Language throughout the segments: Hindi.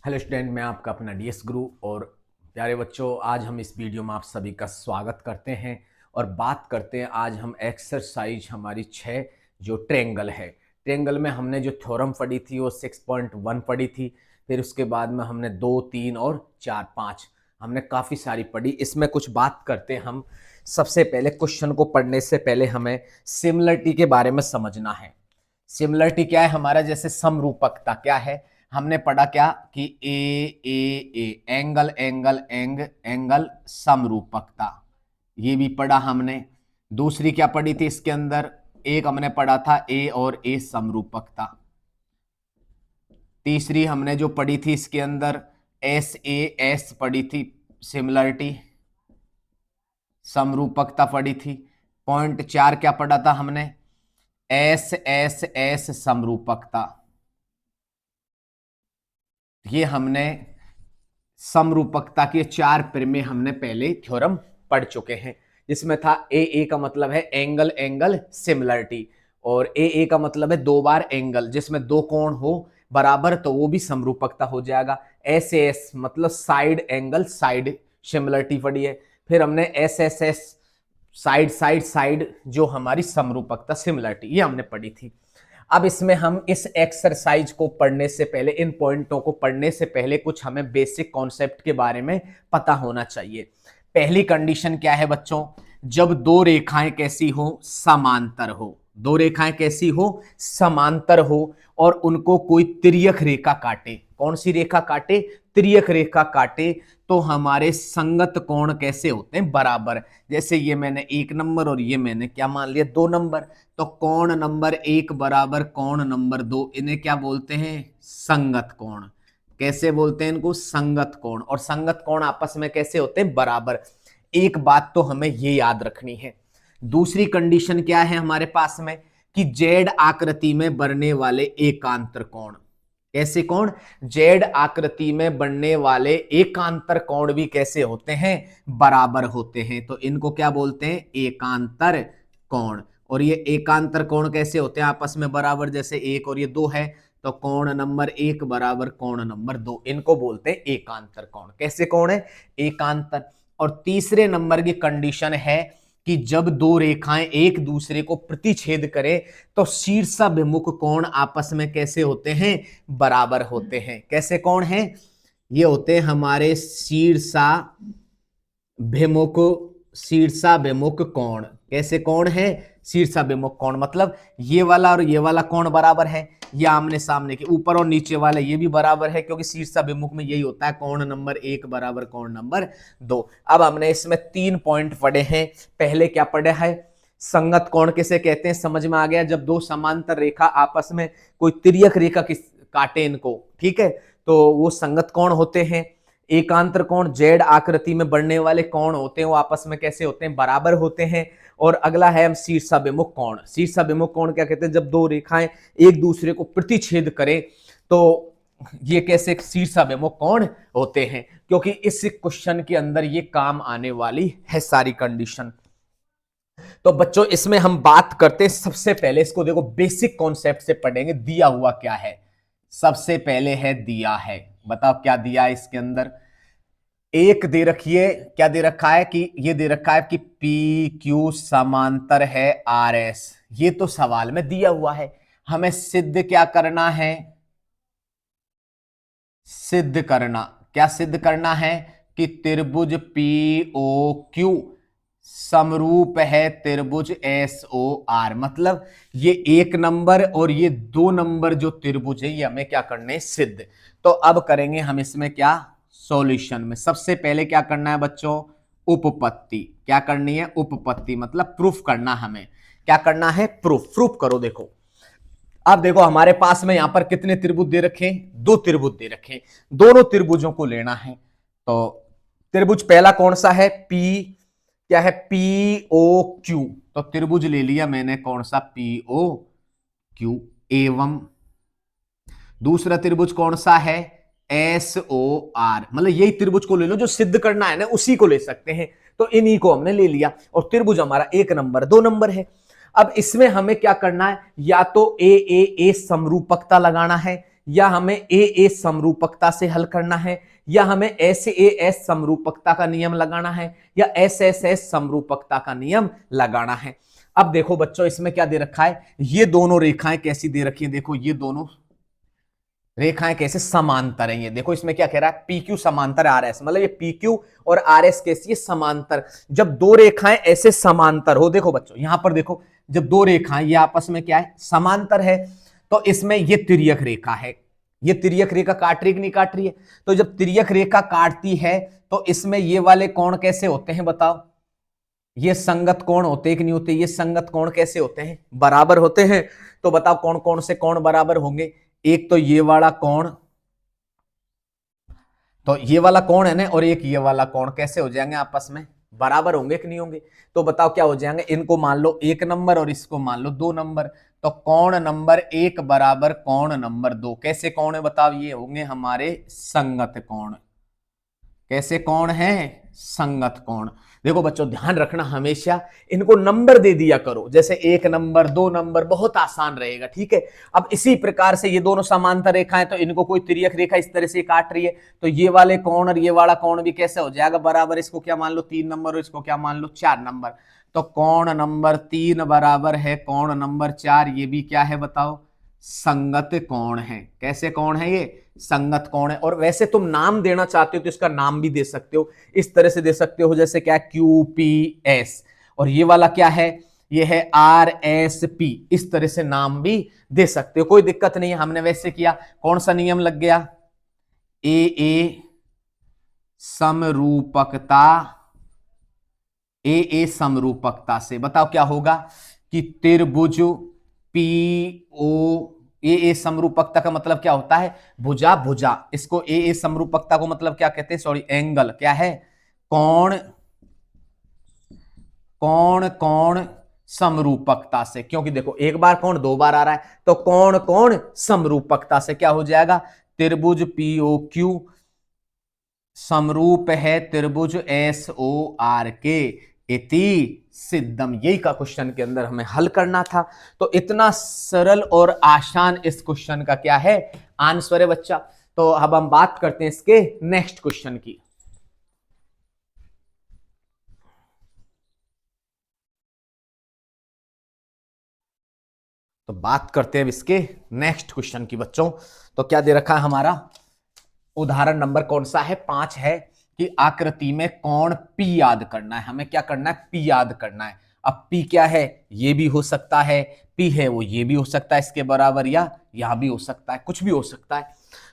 हेलो स्टूडेंट, मैं आपका अपना डीएस गुरु। और प्यारे बच्चों, आज हम इस वीडियो में आप सभी का स्वागत करते हैं और बात करते हैं। आज हम एक्सरसाइज हमारी 6 जो ट्रेंगल है, ट्रेंगल में हमने जो थ्योरम पढ़ी थी वो 6.1 पढ़ी थी। फिर उसके बाद में हमने 2, 3 और 4, 5 हमने काफ़ी सारी पढ़ी। इसमें कुछ बात करते हैं हम। सबसे पहले क्वेश्चन को पढ़ने से पहले हमें सिमिलरिटी के बारे में समझना है। सिमिलरिटी क्या है हमारा, जैसे समरूपकता क्या है हमने पढ़ा क्या कि ए एंगल एंगल एंगल समरूपकता, ये भी पढ़ा हमने। दूसरी क्या पढ़ी थी इसके अंदर, एक हमने पढ़ा था ए और ए समरूपकता। तीसरी हमने जो पढ़ी थी इसके अंदर एस पढ़ी थी, सिमिलरिटी समरूपकता पढ़ी थी। पॉइंट 4 क्या पढ़ा था हमने, एस समरूपकता। ये हमने समरूपकता के 4 प्रमेय हमने पहले थ्योरम पढ़ चुके हैं, जिसमें था ए का मतलब है एंगल एंगल सिमिलरिटी, और ए का मतलब है 2 बार एंगल जिसमें 2 कोण हो बराबर, तो वो भी समरूपकता हो जाएगा। एस मतलब साइड एंगल साइड सिमिलरिटी पढ़ी है। फिर हमने एस साइड साइड साइड जो हमारी समरूपकता सिमिलरिटी, ये हमने पढ़ी थी। अब इसमें हम इस एक्सरसाइज को पढ़ने से पहले, इन पॉइंटों को पढ़ने से पहले कुछ हमें बेसिक कॉन्सेप्ट के बारे में पता होना चाहिए। पहली कंडीशन क्या है बच्चों, जब 2 रेखाएं कैसी हो, समांतर हो। 2 रेखाएं कैसी हो, समांतर हो, और उनको कोई तिर्यक रेखा काटे। कौन सी रेखा काटे, तिर्यक रेखा काटे, तो हमारे संगत कोण कैसे होते हैं, बराबर। जैसे ये मैंने 1 नंबर और ये मैंने क्या मान लिया, 2 नंबर, तो कोण नंबर 1 बराबर कोण नंबर 2, इन्हें क्या बोलते हैं, संगत कोण। कैसे बोलते हैं इनको, संगत कोण। और संगत कोण आपस में कैसे होते हैं, बराबर। एक बात तो हमें ये याद रखनी है। दूसरी कंडीशन क्या है हमारे पास में, कि जेड आकृति में बनने वाले एकांतर कोण। कैसे कोण, जेड आकृति में बनने वाले एकांतर कोण भी कैसे होते हैं, बराबर होते हैं। तो इनको क्या बोलते हैं, एकांतर कोण। और ये एकांतर कोण कैसे होते हैं आपस में, बराबर। जैसे 1 और ये 2 है, तो कोण नंबर 1 बराबर कोण नंबर 2, इनको बोलते हैं एकांतर कोण। कैसे कोण है, एकांतर। और तीसरे नंबर की कंडीशन है कि जब 2 रेखाएं एक दूसरे को प्रतिच्छेद करें, तो शीर्षाभिमुख कोण आपस में कैसे होते हैं, बराबर होते हैं। कैसे कोण हैं, ये होते हैं हमारे शीर्षाभिमुख कोण। कैसे कोण है, शीर्षाभिमुख कोण, मतलब ये वाला और ये वाला कोण बराबर है, ये आमने सामने के, ऊपर और नीचे वाला ये भी बराबर है, क्योंकि शीर्षाभिमुख में यही होता है, कोण नंबर 1 बराबर कोण नंबर 2। अब हमने इसमें 3 पॉइंट पढ़े हैं। पहले क्या पढ़े है, संगत कोण किसे कहते हैं, समझ में आ गया। जब 2 समांतर रेखा आपस में कोई तिर्यक रेखा काटे इनको, ठीक है, तो वो संगत कोण होते हैं। एकांतर कोण जेड आकृति में बढ़ने वाले कोण होते हैं, वो आपस में कैसे होते हैं, बराबर होते हैं। और अगला है हम शीर्षाभिमुख कोण। शीर्षाभिमुख कोण क्या कहते हैं, जब 2 रेखाएं एक दूसरे को प्रतिच्छेद करें, तो ये कैसे शीर्षाभिमुख कोण होते हैं, क्योंकि इस क्वेश्चन के अंदर ये काम आने वाली है सारी कंडीशन। तो बच्चों इसमें हम बात करते हैं, सबसे पहले इसको देखो बेसिक कॉन्सेप्ट से पढ़ेंगे। दिया हुआ क्या है, सबसे पहले है दिया है, बताओ क्या दिया है इसके अंदर। एक दे रखी है, क्या दे रखा है, कि ये दे रखा है कि पी क्यू समांतर है आर एस। ये तो सवाल में दिया हुआ है, हमें सिद्ध क्या करना है, सिद्ध करना, क्या सिद्ध करना है, कि त्रिभुज पी ओ क्यू समरूप है त्रिभुज एस ओ आर। मतलब ये 1 नंबर और ये 2 नंबर जो त्रिभुज है, ये हमें क्या करने है, सिद्ध। तो अब करेंगे हम इसमें क्या, सॉल्यूशन में। सबसे पहले क्या करना है बच्चों, उपपत्ति। क्या करनी है, उपपत्ति, मतलब प्रूफ करना। हमें क्या करना है, प्रूफ करो। देखो अब देखो हमारे पास में यहां पर कितने त्रिभुज दे रखे, 2 त्रिभुज दे रखे, दोनों त्रिभुजों को लेना है। तो त्रिभुज पहला कौन सा है, पी, क्या है, पी ओ क्यू। तो त्रिभुज ले लिया मैंने, कौन सा, पी ओ क्यू। एवं दूसरा त्रिभुज कौन सा है, एस ओ आर। मतलब यही त्रिभुज को ले लो, जो सिद्ध करना है ना उसी को ले सकते हैं। तो इन्हीं को हमने ले लिया, और त्रिभुज हमारा 1 नंबर 2 नंबर है। अब इसमें हमें क्या करना है, या तो ए समरूपकता लगाना है, या हमें ए ए समरूपकता से हल करना है, या हमें एस ए एस समरूपकता का नियम लगाना है, या एस एस एस समरूपकता का नियम लगाना है। अब देखो बच्चों इसमें क्या दे रखा है, ये दोनों रेखाएं कैसी दे रखी है, देखो ये दोनों रेखाएं कैसे समांतर है। ये देखो इसमें क्या कह रहा है, पी क्यू समांतर आर एस, मतलब ये पी क्यू और आर एस कैसी है, समांतर। जब दो रेखाएं ऐसे समांतर हो, देखो बच्चों यहां पर देखो, जब दो रेखाएं ये आपस में क्या है, समांतर है, तो इसमें ये तिर्यक रेखा है। ये तिर्यक रेखा काट रही है कि नहीं काट रही है? तो जब तिर्यक रेखा काटती है तो इसमें ये वाले कोण कैसे होते हैं बताओ? ये संगत कोण होते हैं कि नहीं होते? ये संगत कोण कैसे होते हैं? बराबर होते हैं। तो बताओ कौन कौन से कोण बराबर होंगे? एक तो ये वाला कोण, तो ये वाला कोण है ना, और एक ये वाला कोण कैसे हो जाएंगे आपस में? बराबर होंगे कि नहीं होंगे? तो बताओ क्या हो जाएंगे? इनको मान लो 1 नंबर और इसको मान लो 2 नंबर। तो कोण नंबर 1 बराबर कोण नंबर 2 कैसे कोण है बताओ? ये होंगे हमारे संगत कोण। कैसे कोण है? संगत कोण। देखो बच्चों ध्यान रखना, हमेशा इनको नंबर दे दिया करो, जैसे 1 नंबर 2 नंबर, बहुत आसान रहेगा, ठीक है। अब इसी प्रकार से ये दोनों समांतर रेखाएं, तो इनको कोई तिर्यक रेखा इस तरह से काट रही है, तो ये वाले कोण और ये वाला कोण भी कैसे हो जाएगा? बराबर। इसको क्या मान लो 3 नंबर और इसको क्या मान लो 4 नंबर। तो कोण नंबर 3 बराबर है कोण नंबर 4, ये भी क्या है बताओ? संगत कोण है। कैसे कोण है? ये संगत कोण है। और वैसे तुम नाम देना चाहते हो तो इसका नाम भी दे सकते हो, इस तरह से दे सकते हो, जैसे क्या क्यू पी एस, और ये वाला क्या है? ये है आर एस पी, इस तरह से नाम भी दे सकते हो, कोई दिक्कत नहीं है। हमने वैसे किया, कौन सा नियम लग गया? ए समरूपकता, ए समरूपकता से बताओ क्या होगा कि त्रिभुज पी ओ, ए समरूपकता का मतलब क्या होता है? भुजा भुजा। इसको ए समरूपकता को मतलब क्या कहते हैं? सॉरी, एंगल क्या है? कोण। कोण कोण समरूपकता से, क्योंकि देखो एक बार कोण 2 बार आ रहा है, तो कोण कोण समरूपकता से क्या हो जाएगा? त्रिभुज पीओ क्यू समरूप है त्रिभुज एस ओ आर के इति सिद्धम। यही का क्वेश्चन के अंदर हमें हल करना था। तो इतना सरल और आसान इस क्वेश्चन का क्या है? आंसर है बच्चा। तो अब हम बात करते हैं इसके नेक्स्ट क्वेश्चन की। तो बात करते हैं इसके नेक्स्ट क्वेश्चन की बच्चों। तो क्या दे रखा है हमारा? उदाहरण नंबर कौन सा है? 5 है कि आकृति में कोण P याद करना है। हमें क्या करना है? P याद करना है। अब P क्या है? ये भी हो सकता है, P है वो ये भी हो सकता है इसके बराबर, या यहां भी हो सकता है, कुछ भी हो सकता है।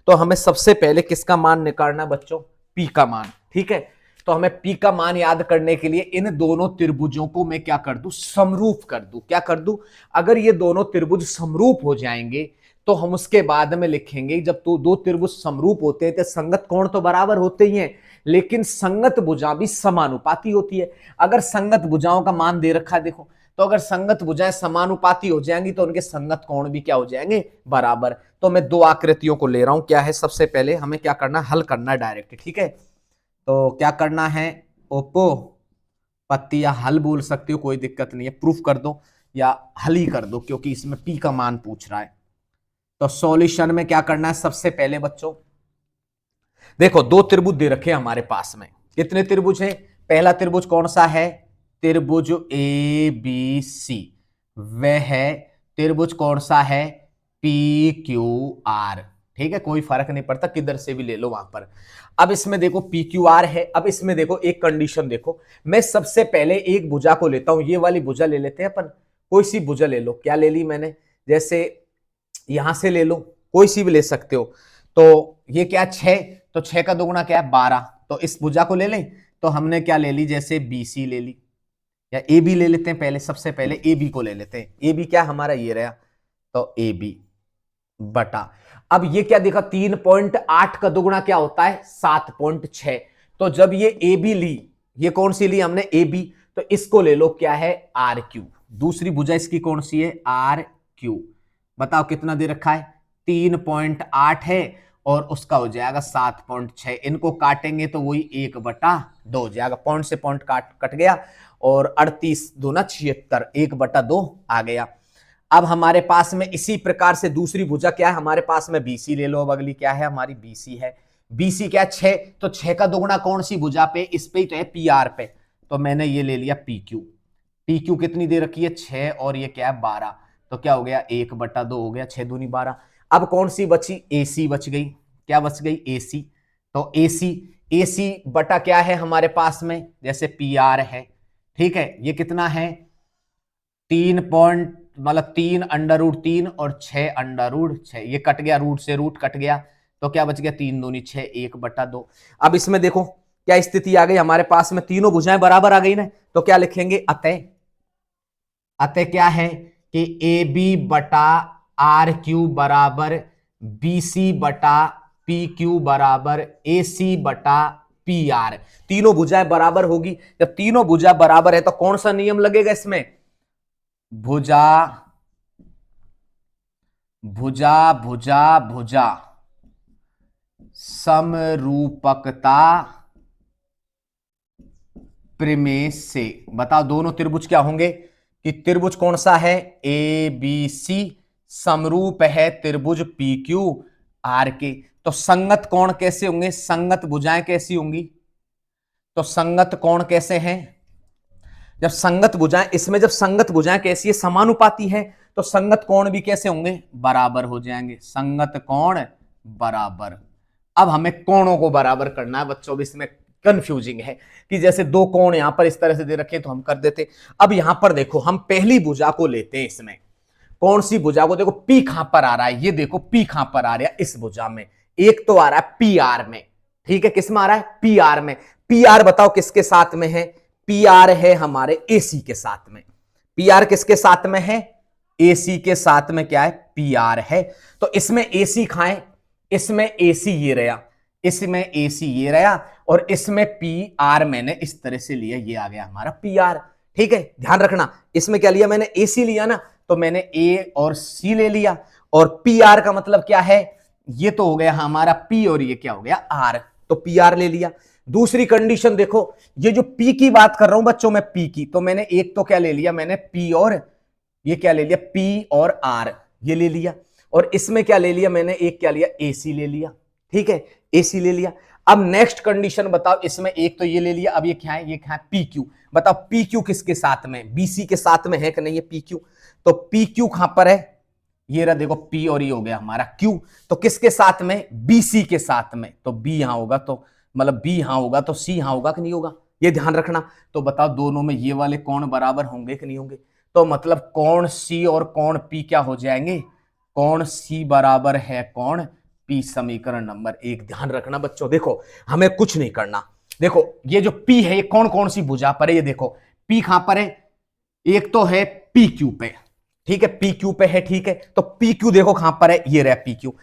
तो हमें सबसे पहले किसका मान निकालना बच्चों? P का मान, ठीक है। तो हमें P का मान याद करने के लिए इन दोनों त्रिभुजों को मैं क्या कर दूं? समरूप कर दूं। क्या कर दूं? अगर ये दोनों त्रिभुज समरूप हो जाएंगे तो हम उसके बाद में लिखेंगे, जब तो दो त्रिभुज समरूप होते हैं तो संगत कोण तो बराबर होते ही हैं, लेकिन संगत भुजा भी समानुपाती होती है। अगर संगत भुजाओं का मान दे रखा है, देखो, तो अगर संगत भुजाएं समानुपाती हो जाएंगी तो उनके संगत कोण भी क्या हो जाएंगे? बराबर। तो मैं 2 आकृतियों को ले रहा हूं। क्या है? सबसे पहले हमें क्या करना? हल करना डायरेक्ट, ठीक है। तो क्या करना है? ओप्पो पत्ती, या हल बोल सकते हो, कोई दिक्कत नहीं है, प्रूफ कर दो या हल ही कर दो, क्योंकि इसमें P का मान पूछ रहा है। तो सॉल्यूशन में क्या करना है? सबसे पहले बच्चों देखो 2 त्रिभुज दे रखे हमारे पास में। कितने त्रिभुज हैं? पहला त्रिभुज कौन सा है? त्रिभुज ए बी सी। वह है त्रिभुज कौन सा है? P Q R. ठीक है, कोई फर्क नहीं पड़ता, किधर से भी ले लो वहां पर। अब इसमें देखो पी क्यू आर है। अब इसमें देखो एक कंडीशन देखो, मैं सबसे पहले एक भुजा को लेता हूं, ये वाली भुजा ले लेते हैं अपन। कोई सी भुजा ले लो। क्या ले ली मैंने? जैसे यहां से ले लो, कोई सी भी ले सकते हो। तो ये क्या 6, तो 6 का दोगुना क्या है? 12। तो इस भुजा को ले लें। तो हमने क्या ले ली? जैसे BC ले ली, या AB ले लेते हैं पहले, सबसे पहले AB को ले लेते हैं। AB क्या हमारा? ये रहा। तो AB बटा, अब ये क्या देखा? 3.8 का दोगुना क्या होता है? 7.6। तो जब ये AB ली, ये कौन सी ली हमने? AB। तो इसको ले लो, क्या है? RQ। दूसरी भुजा इसकी कौन सी है? RQ। बताओ कितना दे रखा है? 3.8 है और उसका हो जाएगा 7.6। इनको काटेंगे तो वही 1/2 हो जाएगा। पॉइंट से पॉइंट कट गया, और 38 दूना 76, 1/2 आ गया। अब हमारे पास में इसी प्रकार से दूसरी भुजा क्या है हमारे पास में, बीसी ले लो। अब अगली क्या है हमारी, बीसी है। बीसी क्या है 6, तो 6 का दोगुना कौन सी भुजा पे, इस पे ही तो है, पी आर पे। तो मैंने ये ले लिया पी क्यू। पी क्यू कितनी दे रखी है 6, और ये क्या है 12, तो क्या हो गया 1/2 हो गया, 6 दूनी 12। अब कौन सी बची, एसी बच गई। क्या बच गई, एसी। तो एसी, एसी बटा क्या है हमारे पास में, जैसे पी आर है, ठीक है, ये कितना है 3 पॉइंट, मतलब 3√3 और 6√6, ये कट गया, रूट से रूट कट गया, तो क्या बच गया 3 दूनी 6, 1/2। अब इसमें देखो क्या स्थिति आ गई हमारे पास में, तीनों भुजाएं बराबर आ गई ना, तो क्या लिखेंगे, अतः, अतः क्या है कि ए बी बटा आर क्यू बराबर बी सी बटा पी क्यू बराबर ए सी बटा पी आर। तीनों भुजाएं बराबर होगी, जब तीनों भुजा बराबर है तो कौन सा नियम लगेगा इसमें, भुजा भुजा भुजा भुजा समरूपकता प्रमेय से। बताओ दोनों त्रिभुज क्या होंगे, कि त्रिभुज कौन सा है, ए बी सी, समरूप है त्रिभुज पी क्यू आर के। तो संगत कोण कैसे होंगे, संगत भुजाएं कैसी होंगी, तो संगत कोण कैसे हैं, जब संगत भुजाएं, इसमें जब संगत भुजाएं कैसी है, समानुपाती है, तो संगत कोण भी कैसे होंगे, बराबर हो जाएंगे, संगत कोण बराबर। अब हमें कोणों को बराबर करना है बच्चों, भी इसमें कंफ्यूजिंग है कि जैसे दो कोण यहां पर इस तरह से दे रखे तो हम कर देते। अब यहां पर देखो हम पहली भुजा को लेते हैं, इसमें कौन सी भुजा को, देखो पी कहां पर आ रहा है, ये देखो पी कहां पर आ रहा है इस भुजा में, एक तो आ रहा है पी आर में, ठीक है, किस में आ रहा है, पी आर में। पी आर बताओ किसके साथ में है, पी आर है हमारे एसी के साथ में। पी आर किसके साथ में है, एसी के साथ में क्या है, पी आर है। तो इसमें एसी खाएं, इसमें एसी ये रहा, इसमें एसी ये रहा, और इसमें पी आर मैंने इस तरह से लिया, ये आ गया हमारा पी आर, ठीक है। ध्यान रखना इसमें क्या लिया मैंने, एसी लिया ना, तो मैंने ए और सी ले लिया, और पी आर का मतलब क्या है, ये तो हो गया हमारा पी और ये क्या हो गया आर, तो पी आर ले लिया। दूसरी कंडीशन देखो, ये जो पी की बात कर रहा हूं बच्चों मैं, पी की, तो मैंने एक तो क्या ले लिया मैंने, पी और ये क्या ले लिया, पी और आर ये ले लिया, और इसमें क्या ले लिया मैंने, एक क्या लिया, एसी ले लिया, ठीक है, एसी ले लिया। अब नेक्स्ट कंडीशन बताओ, इसमें एक तो ये ले लिया, अब ये क्या है, ये क्या है, पी क्यू। बताओ पी क्यू किसके साथ में, बीसी के साथ में है कि नहीं, है पी क्यू। तो पी क्यू कहां पर है, ये रहा देखो पी, और ये हो गया हमारा क्यू, तो किसके साथ में, बीसी के साथ में। तो बी यहां होगा, तो मतलब बी यहां होगा तो सी यहां होगा कि नहीं होगा, ये ध्यान रखना। तो बताओ दोनों में ये वाले कोण बराबर होंगे कि नहीं होंगे, तो मतलब कोण सी और कोण पी क्या हो जाएंगे, कोण सी बराबर है कोण पी, समीकरण नंबर 1। ध्यान रखना बच्चों, देखो हमें कुछ नहीं करना, देखो ये जो पी है ये कौन कौन सी भुजा पर है, ये देखो पी कहां पर है, एक तो है पी क्यू पे, ठीक है, पी क्यू पे है, ठीक है, तो पी क्यू देखो कहां पर है, ये रहा पी क्यू।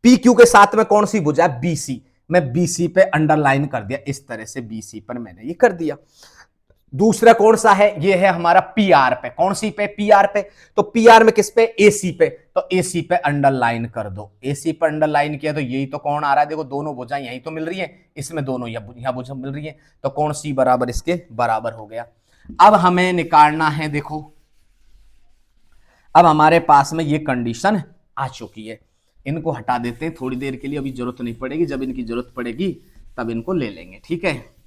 पी क्यू के साथ में कौन सी भुजा है, बीसी, मैं बीसी पे अंडरलाइन कर दिया इस तरह से, बीसी पर मैंने ये कर दिया। दूसरा कौन सा है, ये है हमारा पी आर पे, कौन सी पे, पी आर पे, तो पी आर में किस पे, एसी पे, तो एसी पे अंडरलाइन कर दो, एसी पे अंडरलाइन किया तो यही तो कौन आ रहा है, देखो दोनों भुजाएं यही तो मिल रही है, इसमें दोनों यहां भुजा मिल रही है, तो कौन सी बराबर इसके बराबर हो गया। अब हमें निकालना है, देखो अब हमारे पास में ये कंडीशन आ चुकी है, इनको हटा देते हैं थोड़ी देर के लिए, अभी जरूरत नहीं पड़ेगी, जब इनकी जरूरत पड़ेगी तब इनको ले लेंगे, ठीक है।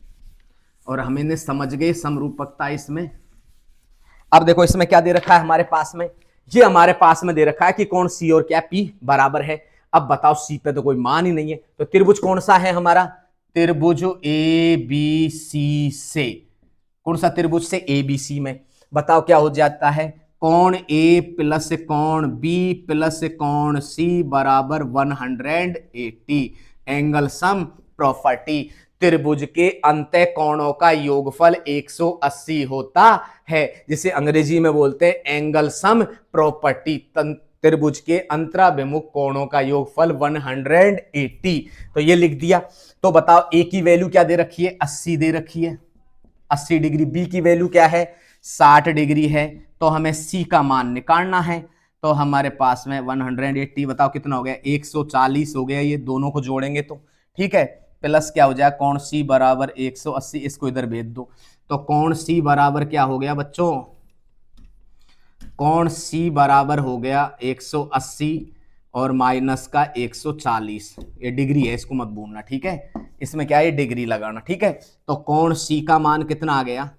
और हम इन्हें समझ गए समरूपकता इसमें। अब देखो इसमें क्या दे रखा है हमारे पास में, ये हमारे पास में दे रखा है कि कौन सी और क्या पी बराबर है। अब बताओ सी पे तो कोई मान ही नहीं है, तो त्रिभुज कौन सा है हमारा, त्रिभुज ए बी सी से, कौन सा त्रिभुज से, ए बी सी में। बताओ क्या हो जाता है, कोण ए प्लस कोण बी प्लस कोण सी बराबर 180, एंगल सम प्रॉपर्टी। त्रिभुज के अंतः कोणों का योगफल 180 होता है, जिसे अंग्रेजी में बोलते हैं एंगल सम प्रॉपर्टी। त्रिभुज के अंतराभिमुख कोणों का योगफल 180, तो ये लिख दिया। तो बताओ ए की वैल्यू क्या दे रखी है, 80 दे रखी है, 80 डिग्री। बी की वैल्यू क्या है, 60 डिग्री है, तो हमें सी का मान निकालना है। तो हमारे पास में 180 बताओ कितना हो गया, 140 हो गया, ये दोनों को जोड़ेंगे तो, ठीक है, प्लस क्या हो जाए, कोण सी बराबर 180, इसको इधर भेज दो, तो कोण सी बराबर क्या हो गया बच्चों, कोण सी बराबर हो गया 180 और माइनस का 140। ये डिग्री है, इसको मत भूलना, ठीक है। इसमें क्या है, डिग्री लगाना, ठीक है। तो कोण सी का मान कितना आ गया,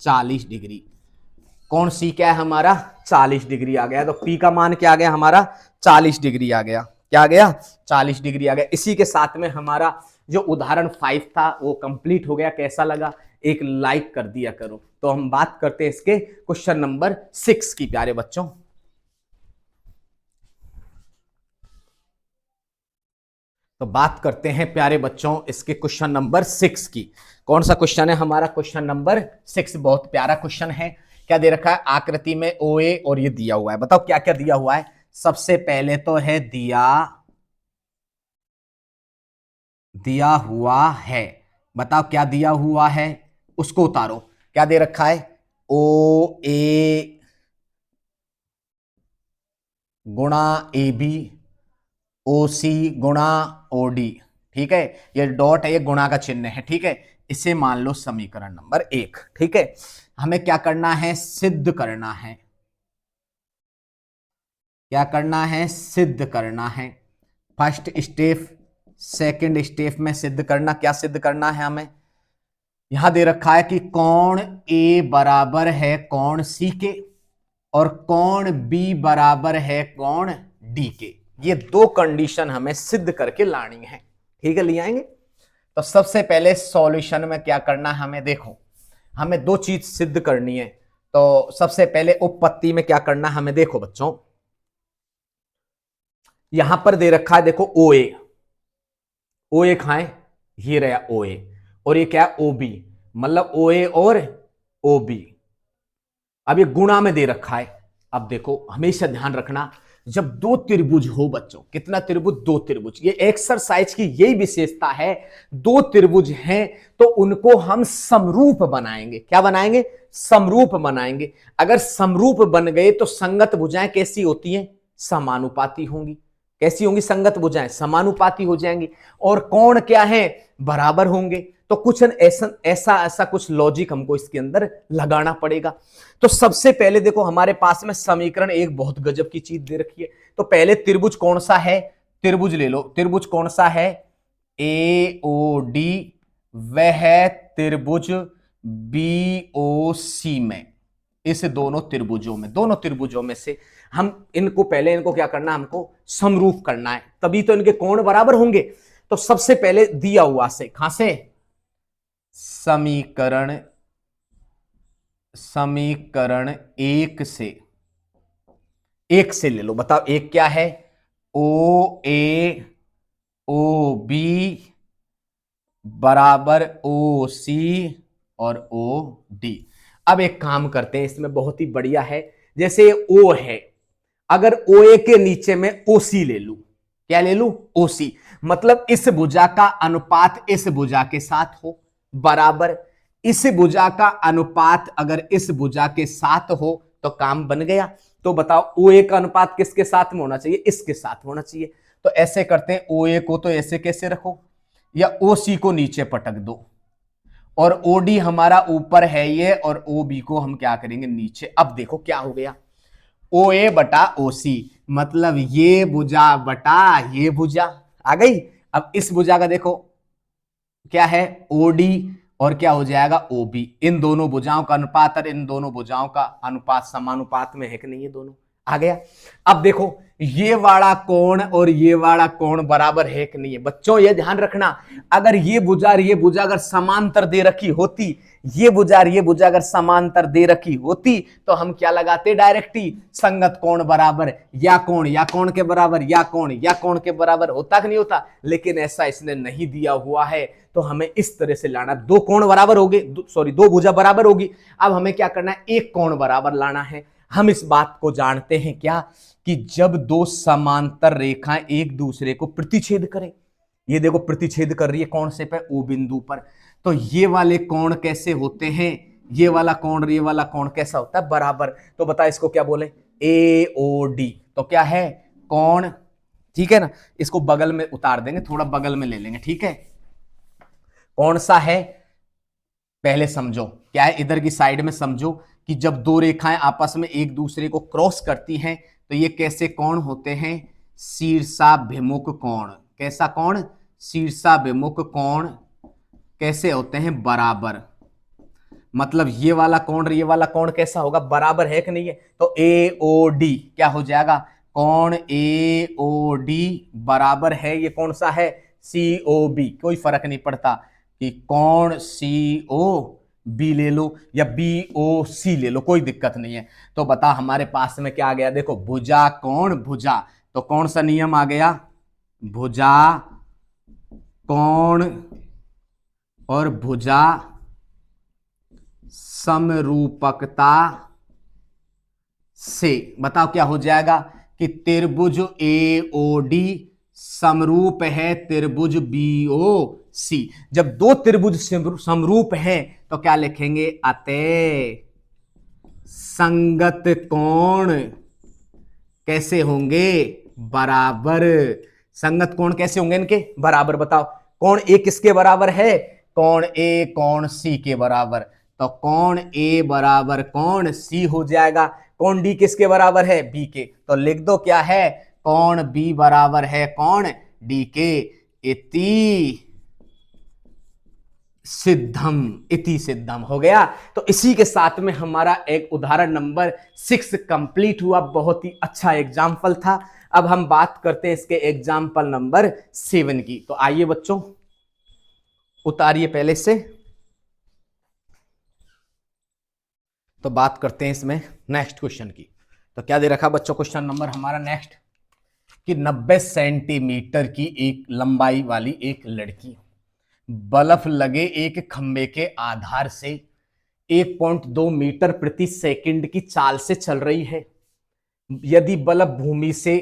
40 डिग्री। कोण सी क्या है हमारा, 40 डिग्री आ गया। तो पी का मान क्या आ गया हमारा, 40 डिग्री आ गया। क्या आ गया, 40 डिग्री आ गया। इसी के साथ में हमारा जो उदाहरण 5 था वो कंप्लीट हो गया। कैसा लगा, एक लाइक कर दिया करो। तो हम बात करते हैं इसके क्वेश्चन नंबर 6 की प्यारे बच्चों। तो बात करते हैं प्यारे बच्चों इसके क्वेश्चन नंबर 6 की। कौन सा क्वेश्चन है हमारा, क्वेश्चन नंबर 6। बहुत प्यारा क्वेश्चन है। क्या दे रखा है, आकृति में OA और ये दिया हुआ है। बताओ क्या क्या दिया हुआ है। सबसे पहले तो है दिया हुआ है। बताओ क्या दिया हुआ है, उसको उतारो। क्या दे रखा है, OA गुणा AB, OC गुणा OD, ठीक है। ये डॉट है, ये गुणा का चिन्ह है, ठीक है। इसे मान लो समीकरण नंबर 1, ठीक है। हमें क्या करना है, सिद्ध करना है। क्या करना है, सिद्ध करना है। फर्स्ट स्टेप, सेकंड स्टेप में सिद्ध करना। क्या सिद्ध करना है हमें, यहां दे रखा है कि कोण A बराबर है कोण C के और कोण B बराबर है कोण D के। ये दो कंडीशन हमें सिद्ध करके लानी है, ठीक है। ले आएंगे। तो सबसे पहले सॉल्यूशन में क्या करना है हमें, देखो हमें दो चीज सिद्ध करनी है। तो सबसे पहले उपपत्ति में क्या करना है हमें, देखो बच्चों यहां पर दे रखा है, देखो OA, OA खाएं, ये रहा OA, और ये क्या है OB, मतलब OA और OB। अब ये गुणा में दे रखा है। अब देखो हमेशा ध्यान रखना, जब दो त्रिभुज हो बच्चों, कितना त्रिभुज, दो त्रिभुज, ये एक्सरसाइज की यही विशेषता है। दो त्रिभुज हैं तो उनको हम समरूप बनाएंगे। क्या बनाएंगे, समरूप बनाएंगे। अगर समरूप बन गए तो संगत भुजाएं कैसी होती हैं, समानुपाती होंगी। कैसी होंगी, संगत भुजाएं समानुपाती हो जाएंगी। और कोण क्या है, बराबर होंगे। तो कुछ ऐसा कुछ लॉजिक हमको इसके अंदर लगाना पड़ेगा। तो सबसे पहले देखो हमारे पास में समीकरण एक बहुत गजब की चीज दे रखी है। तो पहले त्रिभुज कौन सा है, त्रिभुज ले लो। त्रिभुज कौन सा है, AOD, वह त्रिभुज BOC में, इस दोनों त्रिभुजों में से हम इनको पहले, इनको क्या करना, हमको समरूप करना है, तभी तो इनके कोण बराबर होंगे। तो सबसे पहले दिया हुआ से, कहां से, समीकरण एक से ले लो। बताओ एक क्या है, OA OB बराबर OC और OD। अब एक काम करते हैं, इसमें बहुत ही बढ़िया है। जैसे O है, अगर OA के नीचे में OC ले लू, क्या ले लू, OC, मतलब इस भुजा का अनुपात इस भुजा के साथ हो, बराबर इस भुजा का अनुपात अगर इस भुजा के साथ हो तो काम बन गया। तो बताओ OA का अनुपात किसके साथ में होना चाहिए, इसके साथ होना चाहिए। तो ऐसे करते हैं, OA को तो ऐसे कैसे रखो, या OC को नीचे पटक दो, और OD हमारा ऊपर है ये, और OB को हम क्या करेंगे, नीचे। अब देखो क्या हो गया, OA बटा OC, मतलब ये भुजा बटा ये भुजा आ गई। अब इस भुजा का देखो क्या है, OD, और क्या हो जाएगा, OB। इन दोनों भुजाओं का अनुपात और इन दोनों भुजाओं का अनुपात समानुपात में है कि नहीं, ये दोनों आ गया। अब देखो ये वाला कोण और ये वाला कोण बराबर है कि नहीं है। बच्चों ये ध्यान रखना, अगर ये भुजा और ये भुजा अगर समांतर दे रखी होती, ये भुजा और ये भुजा अगर समांतर दे रखी होती तो हम क्या लगाते, डायरेक्ट ही संगत कोण बराबर, या कोण के बराबर, या कोण के बराबर, होता कि नहीं होता। लेकिन ऐसा इसने नहीं दिया हुआ है, तो हमें इस तरह से लाना, दो कोण बराबर होंगे, दो भुजा बराबर होगी। अब हमें क्या करना है, एक कोण बराबर लाना है। हम इस बात को जानते हैं क्या, कि जब दो समांतर रेखाएं एक दूसरे को प्रतिच्छेद करें, ये देखो प्रतिच्छेद कर रही है कौन से पे, O बिंदु पर, तो ये वाले कोण कैसे होते हैं, ये वाला कोण कैसा होता है, बराबर। तो बता इसको क्या बोले, AOD। तो क्या है, कोण, ठीक है ना। इसको बगल में उतार देंगे, थोड़ा बगल में ले लेंगे, ठीक है। कौन सा है, पहले समझो क्या है, इधर की साइड में समझो, कि जब दो रेखाएं आपस में एक दूसरे को क्रॉस करती हैं तो ये कैसे कोण होते हैं, शीर्षाभिमुख कोण। कैसा कोण, शीर्षाभिमुख कोण कैसे होते हैं, बराबर। मतलब ये वाला कोण और ये वाला कोण कैसा होगा, बराबर है कि नहीं है। तो ए ओ डी क्या हो जाएगा, कोण ए ओ डी बराबर है, ये कौन सा है, सी ओ बी। कोई फर्क नहीं पड़ता कि कोण सी ओ बी ले लो या बी ओ सी ले लो, कोई दिक्कत नहीं है। तो बता हमारे पास में क्या आ गया, देखो भुजा कोण भुजा, तो कौन सा नियम आ गया, भुजा कोण और भुजा समरूपकता से। बताओ क्या हो जाएगा कि त्रिभुज ए ओ डी समरूप है त्रिभुज बी ओ सी। जब दो त्रिभुज समरूप हैं तो क्या लिखेंगे, अतः संगत कोण कैसे होंगे, बराबर। संगत कोण कैसे होंगे इनके, बराबर। बताओ कोण ए किसके बराबर है, कोण ए कोण सी के बराबर। तो कोण ए बराबर कोण सी हो जाएगा। कोण डी किसके बराबर है, बी के। तो लिख दो क्या है, कोण बी बराबर है कोण डी के। इति सिद्धम, इति सिद्धम हो गया। तो इसी के साथ में हमारा एक उदाहरण नंबर 6 कंप्लीट हुआ। बहुत ही अच्छा एग्जाम्पल था। अब हम बात करते हैं इसके एग्जाम्पल नंबर 7 की। तो आइए बच्चों उतारिए पहले से, तो बात करते हैं इसमें नेक्स्ट क्वेश्चन की। तो क्या दे रखा बच्चों क्वेश्चन नंबर हमारा नेक्स्ट, कि 90 सेंटीमीटर की एक लंबाई वाली एक लड़की बल्ब लगे एक खंबे के आधार से 1.2 मीटर प्रति सेकंड की चाल से चल रही है। यदि बल्ब भूमि से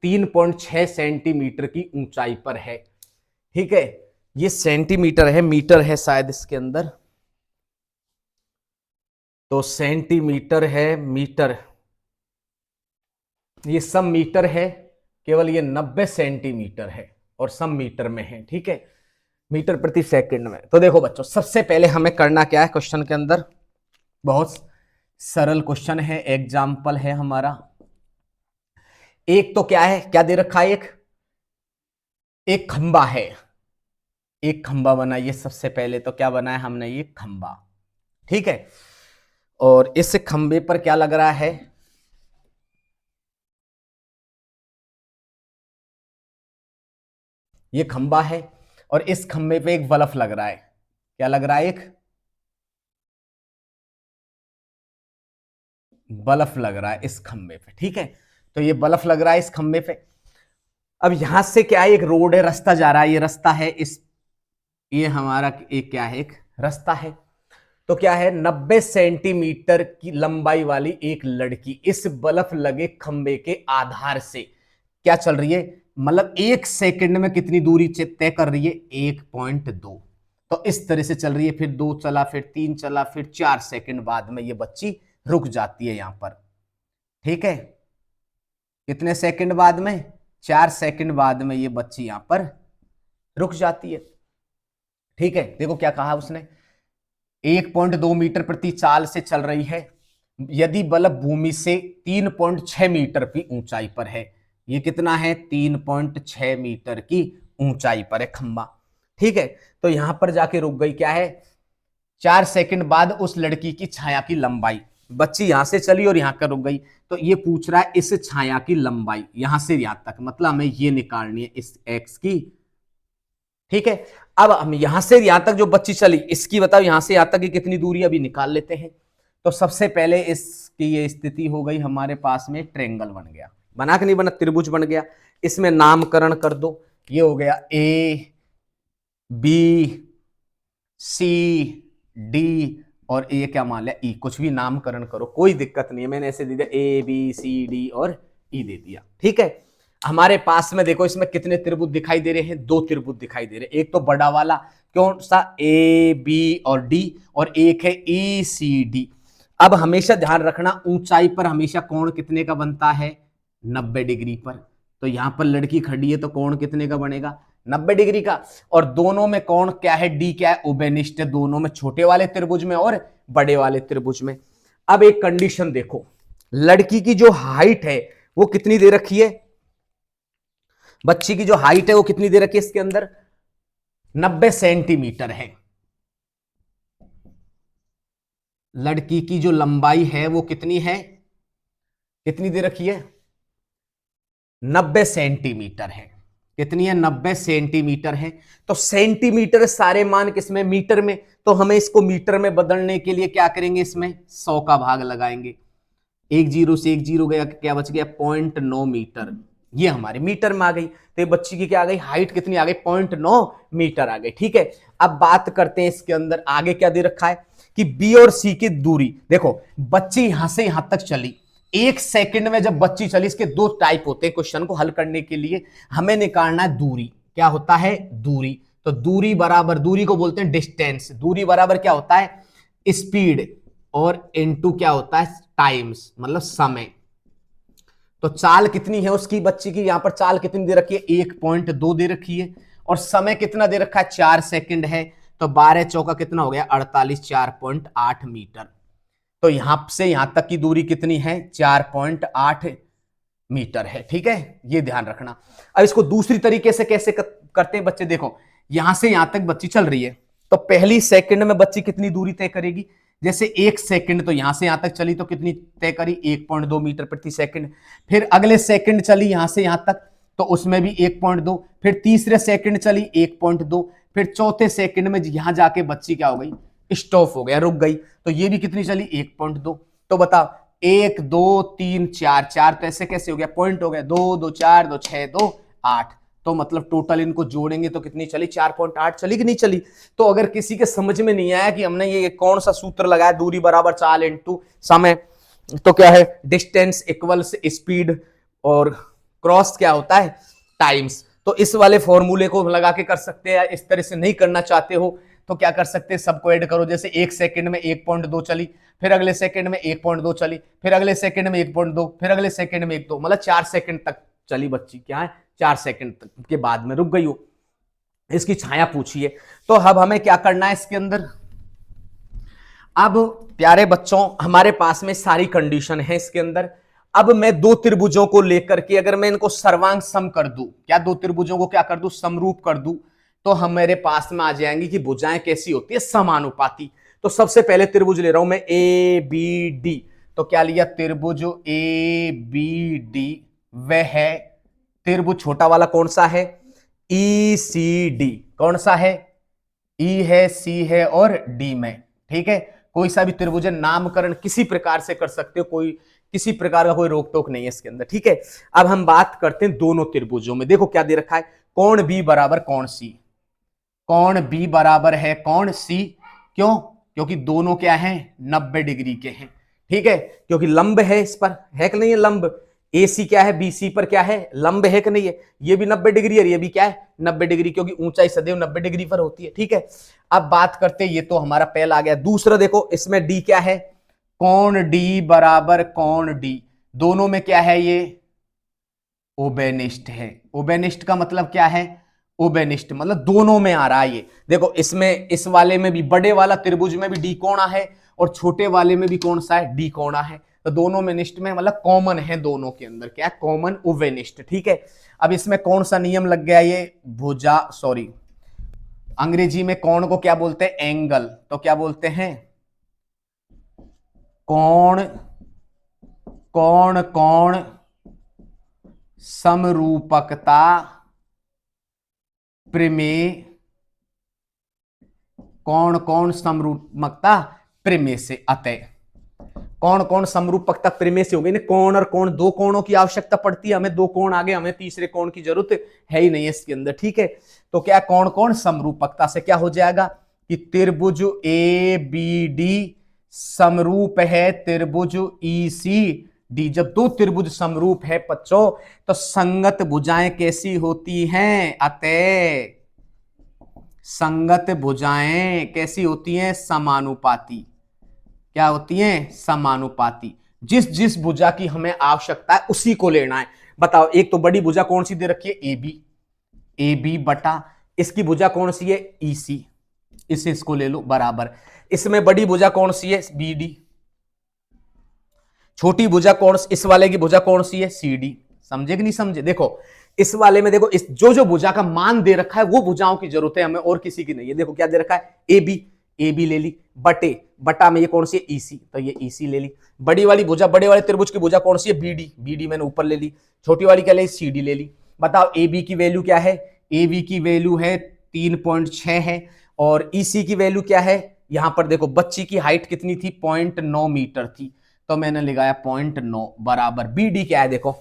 3.6 सेंटीमीटर की ऊंचाई पर है। ठीक है, ये सेंटीमीटर है, मीटर है शायद इसके अंदर, तो सेंटीमीटर है, मीटर, ये सब मीटर है, केवल ये 90 सेंटीमीटर है और सब मीटर में है। ठीक है, मीटर प्रति सेकंड में। तो देखो बच्चों सबसे पहले हमें करना क्या है, क्वेश्चन के अंदर बहुत सरल क्वेश्चन है, एग्जाम्पल है हमारा। एक तो क्या है, क्या दे रखा है, एक खंबा है, एक खंबा बनाइए सबसे पहले। तो क्या बनाया हमने, ये खंबा। ठीक है, और इस खंबे पर क्या लग रहा है, ये खंबा है और इस खंबे पे एक बल्ब लग रहा है। क्या लग रहा है, एक बल्ब लग रहा है इस खंबे पे। ठीक है, तो ये बल्ब लग रहा है इस खंबे पे। अब यहां से क्या है, एक रोड है, रास्ता जा रहा है, ये रास्ता है, इस ये हमारा एक क्या है, एक रास्ता है। तो क्या है, 90 सेंटीमीटर की लंबाई वाली एक लड़की इस बल्ब लगे खंबे के आधार से क्या चल रही है, मतलब 1 सेकंड में कितनी दूरी तय कर रही है, 1.2। तो इस तरह से चल रही है, फिर 2 चला, फिर 3 चला, फिर 4 सेकंड बाद में ये बच्ची रुक जाती है यहां पर। ठीक है, कितने सेकंड बाद में, 4 सेकंड बाद में ये बच्ची यहां पर रुक जाती है। ठीक है, देखो क्या कहा उसने, 1.2 मीटर प्रति चाल से चल रही है यदि बल्ब भूमि से 3.6 मीटर की ऊंचाई पर है। ये कितना है, 3.6 मीटर की ऊंचाई पर है खंबा। ठीक है, तो यहां पर जाके रुक गई। क्या है, 4 सेकंड बाद उस लड़की की छाया की लंबाई, बच्ची यहां से चली और यहां पर रुक गई। तो ये पूछ रहा है इस छाया की लंबाई यहां से यहां तक, मतलब हमें ये निकालनी है इस एक्स की। ठीक है, अब हम यहां से यहां तक जो बच्ची चली इसकी बताओ यहां से यहां तक की कितनी दूरी अभी निकाल लेते हैं। तो सबसे पहले इसकी ये स्थिति हो गई हमारे पास में, ट्रेंगल बन गया, बना कि नहीं बना, त्रिभुज बन गया। इसमें नामकरण कर दो, ये हो गया ए बी सी डी और ए क्या मान लिया, ई। कुछ भी नामकरण करो कोई दिक्कत नहीं है, मैंने ऐसे दे दिया ए बी सी डी और ई दे दिया। ठीक है, हमारे पास में देखो इसमें कितने त्रिभुज दिखाई दे रहे हैं, 2 त्रिभुज दिखाई दे रहे हैं। एक तो बड़ा वाला कौन सा, ए बी और डी, और एक है ई सी डी। अब हमेशा ध्यान रखना ऊंचाई पर हमेशा कोण कितने का बनता है, 90 डिग्री पर। तो यहां पर लड़की खड़ी है तो कोण कितने का बनेगा, 90 डिग्री का। और दोनों में कोण क्या है, डी क्या है, उभयनिष्ठ है, दोनों में, छोटे वाले त्रिभुज में और बड़े वाले त्रिभुज में। अब एक कंडीशन देखो, लड़की की जो हाइट है वो कितनी दे रखी है, बच्ची की जो हाइट है वो कितनी दे रखी है इसके अंदर, 90 सेंटीमीटर है। लड़की की जो लंबाई है वो कितनी है, कितनी दे रखी है, 90 सेंटीमीटर है। कितनी है, 90 सेंटीमीटर है। तो सेंटीमीटर सारे मान किसमें, मीटर में। तो हमें इसको मीटर में बदलने के लिए क्या करेंगे, इसमें 100 का भाग लगाएंगे। एक जीरो से एक जीरो गया, क्या बच गया, 0.9 मीटर। ये हमारे मीटर में आ गई। तो ये बच्ची की क्या आ गई, हाइट कितनी आ गई, 0.9 मीटर आ गई। ठीक है, अब बात करते हैं इसके अंदर आगे क्या दे रखा है कि बी और सी की दूरी। देखो बच्ची यहां से यहां तक चली, एक सेकंड में जब बच्ची चली, इसके दो टाइप होते हैं क्वेश्चन को हल करने के लिए। हमें निकालना है दूरी, क्या होता है दूरी। तो दूरी बराबर, दूरी को बोलते हैं डिस्टेंस, दूरी बराबर क्या होता है, स्पीड, और इनटू क्या होता है, टाइम्स, मतलब समय। तो चाल कितनी है उसकी, बच्ची की, यहां पर चाल कितनी दे रखी है, 1.2 दे रखी है, और समय कितना दे रखा है, 4 सेकंड है। तो 12 चौका कितना हो गया, 48, 4.8 मीटर। तो यहां से यहां तक की दूरी कितनी है, 4.8 मीटर है। ठीक है, ये ध्यान रखना। अब इसको दूसरी तरीके से कैसे करते हैं बच्चे, देखो यहां से यहां तक बच्ची चल रही है, तो पहली सेकंड में बच्ची कितनी दूरी तय करेगी, जैसे एक सेकंड, तो यहां से यहां तक चली तो कितनी तय करी, 1.2 मीटर प्रति सेकंड। फिर अगले सेकंड चली यहां से यहां तक, तो उसमें भी 1.2। फिर तीसरे सेकंड चली 1.2। फिर चौथे सेकंड में यहां जाके बच्ची क्या हो गई, स्टॉप हो गया, रुक गई। तो ये भी कितनी चली, 1.2। तो बताओ 1 2 3 4, 4 तो ऐसे कैसे हो गया, पॉइंट हो गया, 2 2 4 2 6 2 8। तो मतलब टोटल इनको जोड़ेंगे तो कितनी चली, 4.8 चली कि नहीं चली। तो अगर किसी के समझ में नहीं आया कि हमने ये कौन सा सूत्र लगाया, दूरी बराबर चाल इंटू समय, तो क्या है, डिस्टेंस इक्वल्स स्पीड, और क्रॉस क्या होता है, टाइम्स। तो इस वाले फॉर्मूले को लगा के कर सकते हैं। इस तरह से नहीं करना चाहते हो तो क्या कर सकते हैं, सबको ऐड करो। जैसे एक सेकंड में 1.2 चली, फिर अगले सेकंड में 1.2 चली, फिर अगले सेकंड में 1.2, फिर अगले सेकंड में 1.2, मतलब 4 सेकंड तक चली बच्ची, क्या है, 4 सेकंड तक के बाद में रुक गई हो। इसकी छाया पूछिए। तो अब हमें क्या करना है इसके अंदर, अब प्यारे बच्चों हमारे पास में सारी कंडीशन है इसके अंदर। अब मैं दो त्रिभुजों को लेकर के अगर मैं इनको सर्वांग सम कर दूं, क्या दो त्रिभुजों को क्या कर दूं, समरूप कर दूं, तो हम मेरे पास में आ जाएंगी कि भुजाएं कैसी होती है, समानुपाती। तो सबसे पहले त्रिभुज ले रहा हूं मैं ए बी डी। तो क्या लिया, त्रिभुज ए बी डी, वह है त्रिभुज छोटा वाला कौन सा है, ई सी डी। कौन सा है, ई है, सी है और डी में। ठीक है, कोई सा भी त्रिभुज नामकरण किसी प्रकार से कर सकते हो, कोई किसी प्रकार का कोई रोक टोक नहीं है इसके अंदर। ठीक है, अब हम बात करते हैं दोनों त्रिभुजों में। देखो क्या दे रखा है, कोण बी बराबर कोण सी, कोण बी बराबर है कोण सी। क्यों, क्योंकि दोनों क्या हैं, 90 डिग्री के हैं। ठीक है, क्योंकि लंब है इस पर, है कि नहीं है लंब, ए सी क्या है, बी सी पर क्या है, लंब है कि नहीं है। ये भी 90 डिग्री है, ये भी क्या है, 90 डिग्री, क्योंकि ऊंचाई सदैव 90 डिग्री पर होती है। ठीक है, अब बात करते हैं, ये तो हमारा पहला आ गया। दूसरा देखो, इसमें डी क्या है, कोण डी बराबर कोण डी, दोनों में क्या है, ये ओबेनिष्ट है। ओबेनिष्ट का मतलब क्या है, ओबेनिष्ट मतलब दोनों में आ रहा है ये। देखो इसमें, इस वाले में भी, बड़े वाला त्रिभुज में भी डी कोणा है, और छोटे वाले में भी कौन सा है, डी कोणा है। तो दोनों में निष्ठ में मतलब कॉमन है, दोनों के अंदर क्या है, कॉमन ओबेनिष्ट। ठीक है, अब इसमें कौन सा नियम लग गया, ये भुजा, सॉरी अंग्रेजी में कोण को क्या बोलते हैं, एंगल। तो क्या बोलते हैं, कोण, कोण कोण समरूपकता प्रमेय, कौन कौन समरूपकता प्रमेय से, अतः कौन कौन समरूपकता प्रमेय से हो गई ना, कौन और कौन, दो कोणों की आवश्यकता पड़ती है हमें, दो कोण आगे, हमें तीसरे कोण की जरूरत है ही नहीं इसके अंदर। ठीक है, तो क्या कौन कौन समरूपकता से क्या हो जाएगा कि त्रिभुज ए बी डी समरूप है त्रिभुज ई सी डी। जब दो त्रिभुज समरूप है बच्चों, तो संगत भुजाएं कैसी होती हैं, अतः संगत भुजाएं कैसी होती हैं, समानुपाती। क्या होती हैं, समानुपाती। जिस जिस भुजा की हमें आवश्यकता है उसी को लेना है। बताओ, एक तो बड़ी भुजा कौन सी दे रखी है, ए बी, ए बी बटा इसकी भुजा कौन सी है, ई सी, इसको ले लो बराबर। इसमें बड़ी भुजा कौन सी है, बी डी, छोटी भुजा कौन, इस वाले की भुजा कौन सी है, सी डी। समझे कि नहीं समझे? देखो इस वाले में देखो, इस जो भुजा का मान दे रखा है वो भुजाओं की जरूरत है हमें, और किसी की नहीं है। देखो क्या दे रखा है, ए बी ले ली, बटे बटा में ये कौन सी है, ईसी, तो ये ईसी ले ली। बड़ी वाली भुजा, बड़े वाले त्रिभुज की भुजा कौन सी है, बीडी, बीडी मैंने ऊपर ले ली। छोटी वाली क्या ले, सीडी ले ली। बताओ ए बी की वैल्यू क्या है, ए बी की वैल्यू है 3.6 है, और ईसी की वैल्यू क्या है, यहां पर देखो बच्ची की हाइट कितनी थी, 0.9 मीटर थी, तो मैंने लगाया 0.9 बराबर बीडी क्या है, देखो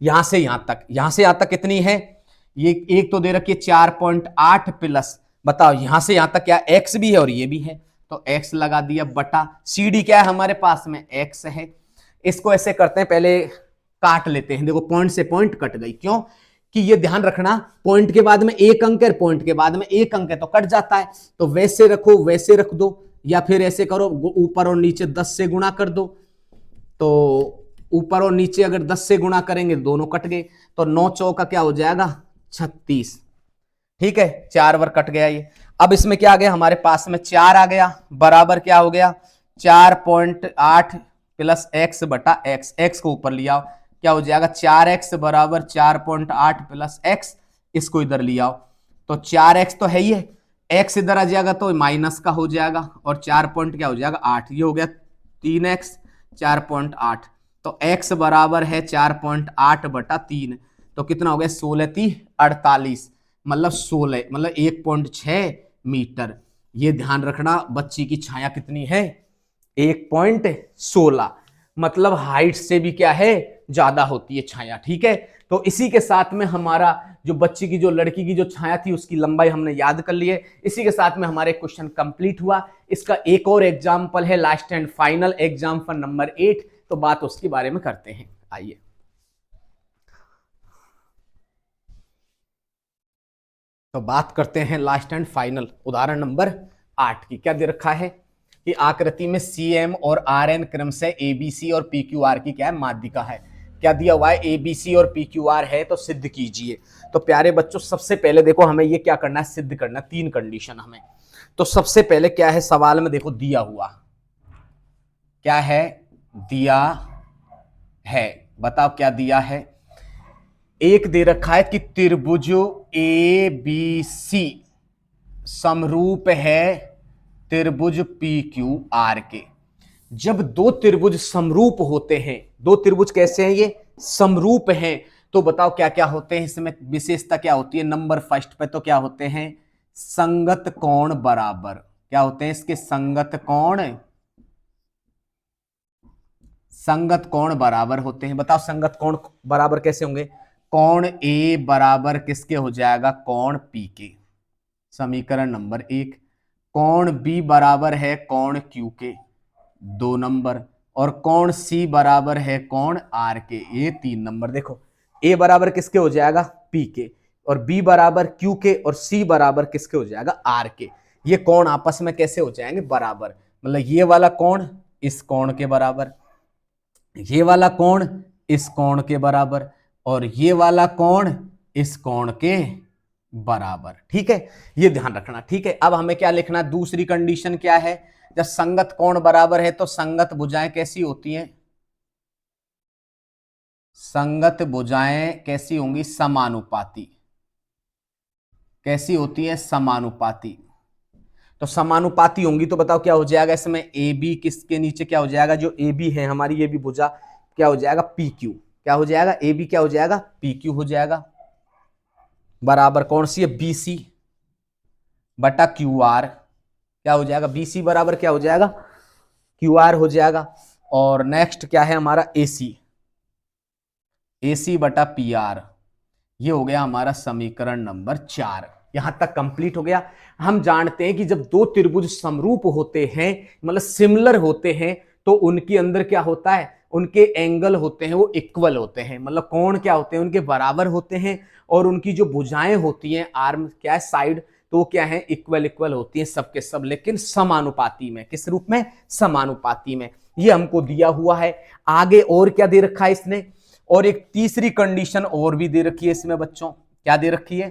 यहां से यहां तक, यहां से यहां तक कितनी है, ये एक तो दे रखी है 4.8 प्लस, बताओ यहां से यहां तक क्या एक्स भी है और ये भी है, तो एक्स लगा दिया बटा सीडी क्या है हमारे पास में, एक्स है। इसको ऐसे करते हैं, पहले काट लेते हैं। देखो पॉइंट से पॉइंट कट गई, क्यों कि ये ध्यान रखना, पॉइंट के बाद में एक अंक है, पॉइंट के बाद में एक अंक है तो कट जाता है, तो वैसे रखो वैसे रख दो, या फिर ऐसे करो ऊपर और नीचे 10 से गुणा कर दो, तो ऊपर और नीचे अगर 10 से गुणा करेंगे दोनों कट गए, तो 9 चौका क्या हो जाएगा 36, ठीक है, 4 बार कट गया ये। अब इसमें क्या आ गया हमारे पास में 4 आ गया, बराबर क्या हो गया 4.8 प्लस एक्स बटा एक्स, एक्स को ऊपर लिया आओ, क्या हो जाएगा 4x बराबर 4.8 प्लस एक्स, इसको इधर लिया आओ, तो 4x तो है ही है, x इधर आ जाएगा तो माइनस का हो जाएगा, और 4 पॉइंट क्या हो जाएगा 8, ये हो गया 3x 4.8, तो x बराबर है 4.8 बटा 3, तो कितना हो गया 16×3=48, मतलब 16 मतलब 1.6 मीटर। ये ध्यान रखना बच्ची की छाया कितनी है 1.16, मतलब हाइट से भी क्या है ज्यादा होती है छाया, ठीक है। तो इसी के साथ में हमारा जो बच्ची की, जो लड़की की जो छाया थी उसकी लंबाई हमने याद कर ली है। इसी के साथ में हमारे क्वेश्चन कंप्लीट हुआ। इसका एक और एग्जाम्पल है, last and final example number 8, तो बात उसके बारे में करते हैं, आइए। तो बात करते हैं लास्ट एंड फाइनल उदाहरण नंबर 8 की। क्या दे रखा है कि आकृति में CM और RN क्रम से ABC और PQR की क्या है माध्यिका है। क्या दिया हुआ है, ABC और PQR है तो सिद्ध कीजिए। तो प्यारे बच्चों सबसे पहले देखो हमें ये क्या करना है, सिद्ध करना, 3 कंडीशन हमें। तो सबसे पहले क्या है सवाल में, देखो दिया हुआ क्या है, दिया है, बताओ क्या दिया है। एक दे रखा है कि त्रिभुज ABC समरूप है त्रिभुज PQR के। जब दो त्रिभुज समरूप होते हैं, दो त्रिभुज कैसे हैं, ये समरूप हैं, तो बताओ क्या क्या होते हैं इसमें, विशेषता क्या होती है। नंबर फर्स्ट पे तो क्या होते हैं, संगत कोण बराबर, क्या होते हैं इसके, संगत कोण, संगत कोण बराबर होते हैं। बताओ संगत कोण बराबर कैसे होंगे, कोण A बराबर किसके हो जाएगा, कोण P के, समीकरण नंबर 1। कोण B बराबर है कोण Q के, 2 नंबर, और कोण C बराबर है कोण R के, ये 3 नंबर। देखो A बराबर किसके हो जाएगा, P के, और B बराबर Q के, और C बराबर किसके हो जाएगा, R के। ये कोण आपस में कैसे हो जाएंगे, बराबर, मतलब ये वाला कोण इस कोण के बराबर, ये वाला कोण इस कोण के बराबर, और ये वाला कोण इस कोण के बराबर, ठीक है, ये ध्यान रखना, ठीक है। अब हमें क्या लिखना, दूसरी कंडीशन क्या है, जब संगत कोण बराबर है तो संगत भुजाएं कैसी होती हैं, संगत भुजाएं कैसी होंगी, समानुपाती, कैसी होती है, समानुपाती। तो समानुपाती होंगी तो बताओ क्या हो जाएगा इसमें, ए बी किसके नीचे क्या हो जाएगा, जो ए बी है हमारी ये भी भुजा क्या हो जाएगा, पी क्यू, क्या हो जाएगा, ए बी क्या हो जाएगा, पी क्यू हो जाएगा, बराबर कौन सी है, बी सी बटा क्यू आर, क्या हो जाएगा, बी सी बराबर क्या हो जाएगा, क्यू आर हो जाएगा। और नेक्स्ट क्या है हमारा, ए सी, ए सी बटा पी आर, ये हो गया हमारा समीकरण नंबर 4। यहां तक कंप्लीट हो गया। हम जानते हैं कि जब दो त्रिभुज समरूप होते हैं, मतलब सिमिलर होते हैं, तो उनके अंदर क्या होता है, उनके एंगल होते हैं वो इक्वल होते हैं, मतलब कोण क्या होते हैं उनके बराबर होते हैं, और उनकी जो भुजाएं होती हैं, आर्म क्या है, साइड, तो वो क्या है, इक्वल इक्वल होती हैं सबके सब, लेकिन समानुपाती में, किस रूप में, समानुपाती में। ये हमको दिया हुआ है। आगे और क्या दे रखा है इसने, और एक तीसरी कंडीशन और भी दे रखी है इसमें बच्चों, क्या दे रखी है,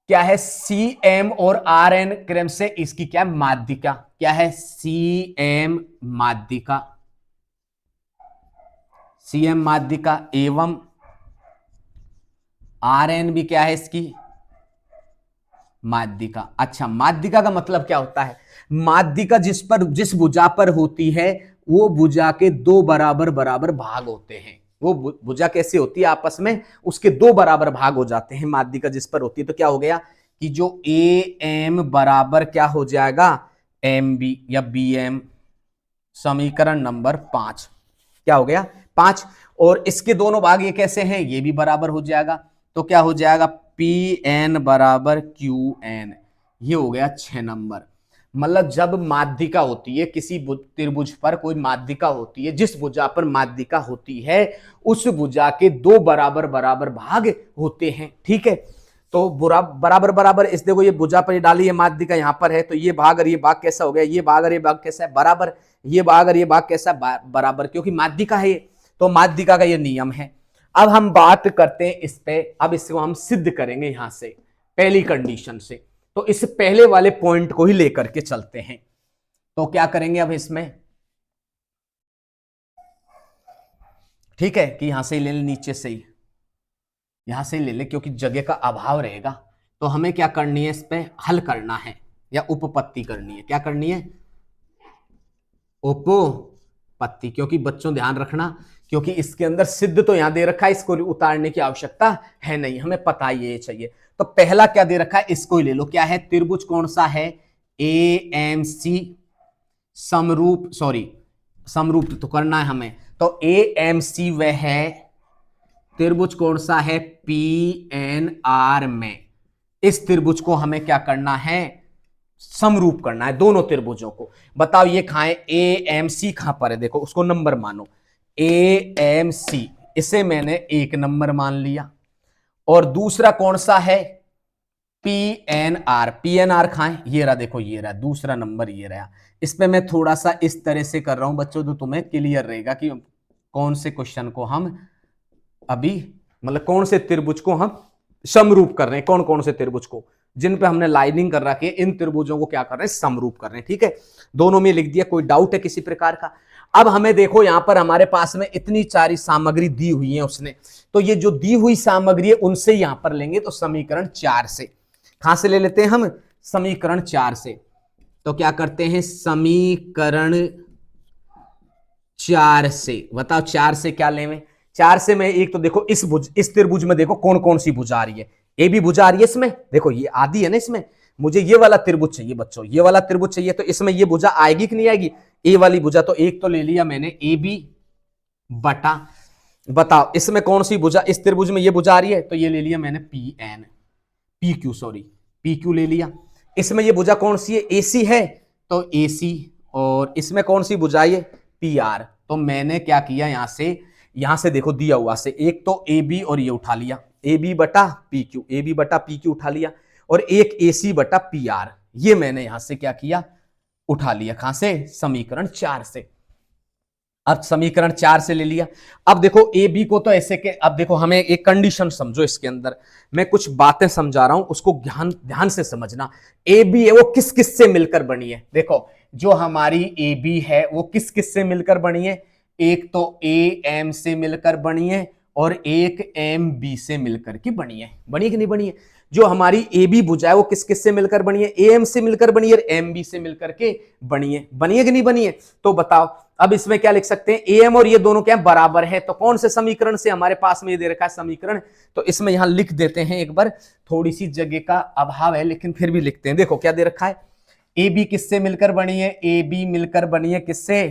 क्या है, सी एम और आर एन क्रम से इसकी क्या माध्यिका, क्या है, सी एम माध्यिका, CM माध्यिका एवं RN भी क्या है इसकी माध्यिका। अच्छा, माध्यिका का मतलब क्या होता है? माध्यिका जिस भुजा पर होती है वो भुजा के दो बराबर बराबर भाग होते हैं। वो भुजा कैसे होती है आपस में, उसके दो बराबर भाग हो जाते हैं माध्यिका जिस पर होती है। तो क्या हो गया कि जो AM बराबर क्या हो जाएगा MB या BM, समीकरण नंबर 5 क्या हो गया 5। और इसके दोनों भाग ये कैसे हैं, ये भी बराबर हो जाएगा। तो क्या हो जाएगा PN बराबर QN, ये हो गया 6 नंबर। मतलब जब माध्यिका होती है किसी त्रिभुज पर, कोई माध्यिका होती है, जिस भुजा पर माध्यिका होती है उस भुजा के दो बराबर बराबर भाग होते हैं। ठीक है, तो बराबर बराबर इस देखो ये भुजा पर डाली है माध्यिका यहां पर है, तो ये भाग और ये भाग कैसा हो गया, ये भाग और ये भाग कैसा है बराबर, ये भाग और ये भाग कैसा बराबर, क्योंकि माध्यिका है ये, तो माध्यिका का ये नियम है। अब हम बात करते हैं इस पे, अब इसको हम सिद्ध करेंगे यहां से पहली कंडीशन से। तो इस पहले वाले पॉइंट को ही लेकर के चलते हैं। तो क्या करेंगे अब इसमें, ठीक है कि यहां से ही ले ले, नीचे से ही यहां से ही ले ले, क्योंकि जगह का अभाव रहेगा। तो हमें क्या करनी है, इस पे हल करना है या उपपत्ति करनी है। क्या करनी है, उपपत्ति। क्योंकि बच्चों ध्यान रखना, क्योंकि इसके अंदर सिद्ध तो यहां दे रखा है, इसको उतारने की आवश्यकता है नहीं, हमें पता ये चाहिए। तो पहला क्या दे रखा है, इसको ही ले लो। क्या है, त्रिभुज कौन सा है, AMC समरूप, सॉरी समरूप तो करना है हमें। तो AMC वह है त्रिभुज कौन सा है, PNR में। इस त्रिभुज को हमें क्या करना है, समरूप करना है दोनों त्रिभुजों को। बताओ ये खाए AMC कहां पर है, देखो उसको नंबर मानो, AMC इसे मैंने 1 नंबर मान लिया। और दूसरा कौन सा है, PNR खाएं, ये रहा, देखो ये रहा दूसरा नंबर, ये रहा। इस पे मैं थोड़ा सा इस तरह से कर रहा हूं बच्चों, तो तुम्हें क्लियर रहेगा कि कौन से क्वेश्चन को हम अभी, मतलब कौन से त्रिभुज को हम समरूप कर रहे हैं, कौन कौन से त्रिभुज को जिन पे हमने लाइनिंग कर रखी है, इन त्रिभुजों को क्या कर रहे हैं, समरूप कर रहे हैं। ठीक है, दोनों में लिख दिया। कोई डाउट है किसी प्रकार का? अब हमें देखो यहां पर हमारे पास में इतनी सारी सामग्री दी हुई है उसने, तो ये जो दी हुई सामग्री है उनसे यहां पर लेंगे, तो समीकरण 4 से। कहां से ले लेते हैं हम, समीकरण 4 से। तो क्या करते हैं, समीकरण 4 से, बताओ 4 से क्या लेंगे। 4 से मैं एक तो देखो इस त्रिभुज में देखो कौन कौन सी भुजा आ रही है, ए भी भुजा आ रही है इसमें, देखो ये आधी है ना इसमें, मुझे ये वाला त्रिभुज चाहिए बच्चों, ये वाला त्रिभुज चाहिए, तो इसमें ये भुजा आएगी कि नहीं आएगी, ए वाली भुजा। तो एक तो ले लिया मैंने ए बी बटा, बताओ इसमें कौन सी भुजा, इस त्रिभुज में ये भुजा आ रही है, तो ये ले लिया मैंने पी क्यू ले लिया। इसमें ये भुजा कौन सी है, AC है, तो AC। और इसमें कौन सी भुजा है, PR। तो मैंने क्या किया, यहां से देखो दिया हुआ से एक तो AB और ये उठा लिया, AB बटा PQ उठा लिया, और एक AC बटा PR, ये मैंने यहां से क्या किया, उठा लिया। कहां से, समीकरण 4 से। अब समीकरण 4 से ले लिया। अब देखो ए बी को तो ऐसे के, अब देखो हमें एक कंडीशन समझो, इसके अंदर मैं कुछ बातें समझा रहा हूं, उसको ध्यान से समझना। ए बी है वो किस किस से मिलकर बनी है, देखो जो हमारी ए बी है वो किस किस से मिलकर बनी है, एक तो ए एम से मिलकर बनी है और एक एम बी से मिलकर के बनी है कि नहीं बनी है। जो हमारी ए बी भुजा है वो किस किस से मिलकर बनी है, ए एम से मिलकर बनी है और एम बी से मिलकर के बनी है कि नहीं बनी है। तो बताओ अब इसमें क्या लिख सकते हैं, ए एम और ये दोनों क्या बराबर है, तो कौन से समीकरण से, हमारे पास में ये दे रखा है समीकरण, तो इसमें यहां लिख देते हैं एक बार, थोड़ी सी जगह का अभाव है लेकिन फिर भी लिखते हैं। देखो क्या दे रखा है, ए बी किससे मिलकर बनी है, ए बी मिलकर बनी है किससे,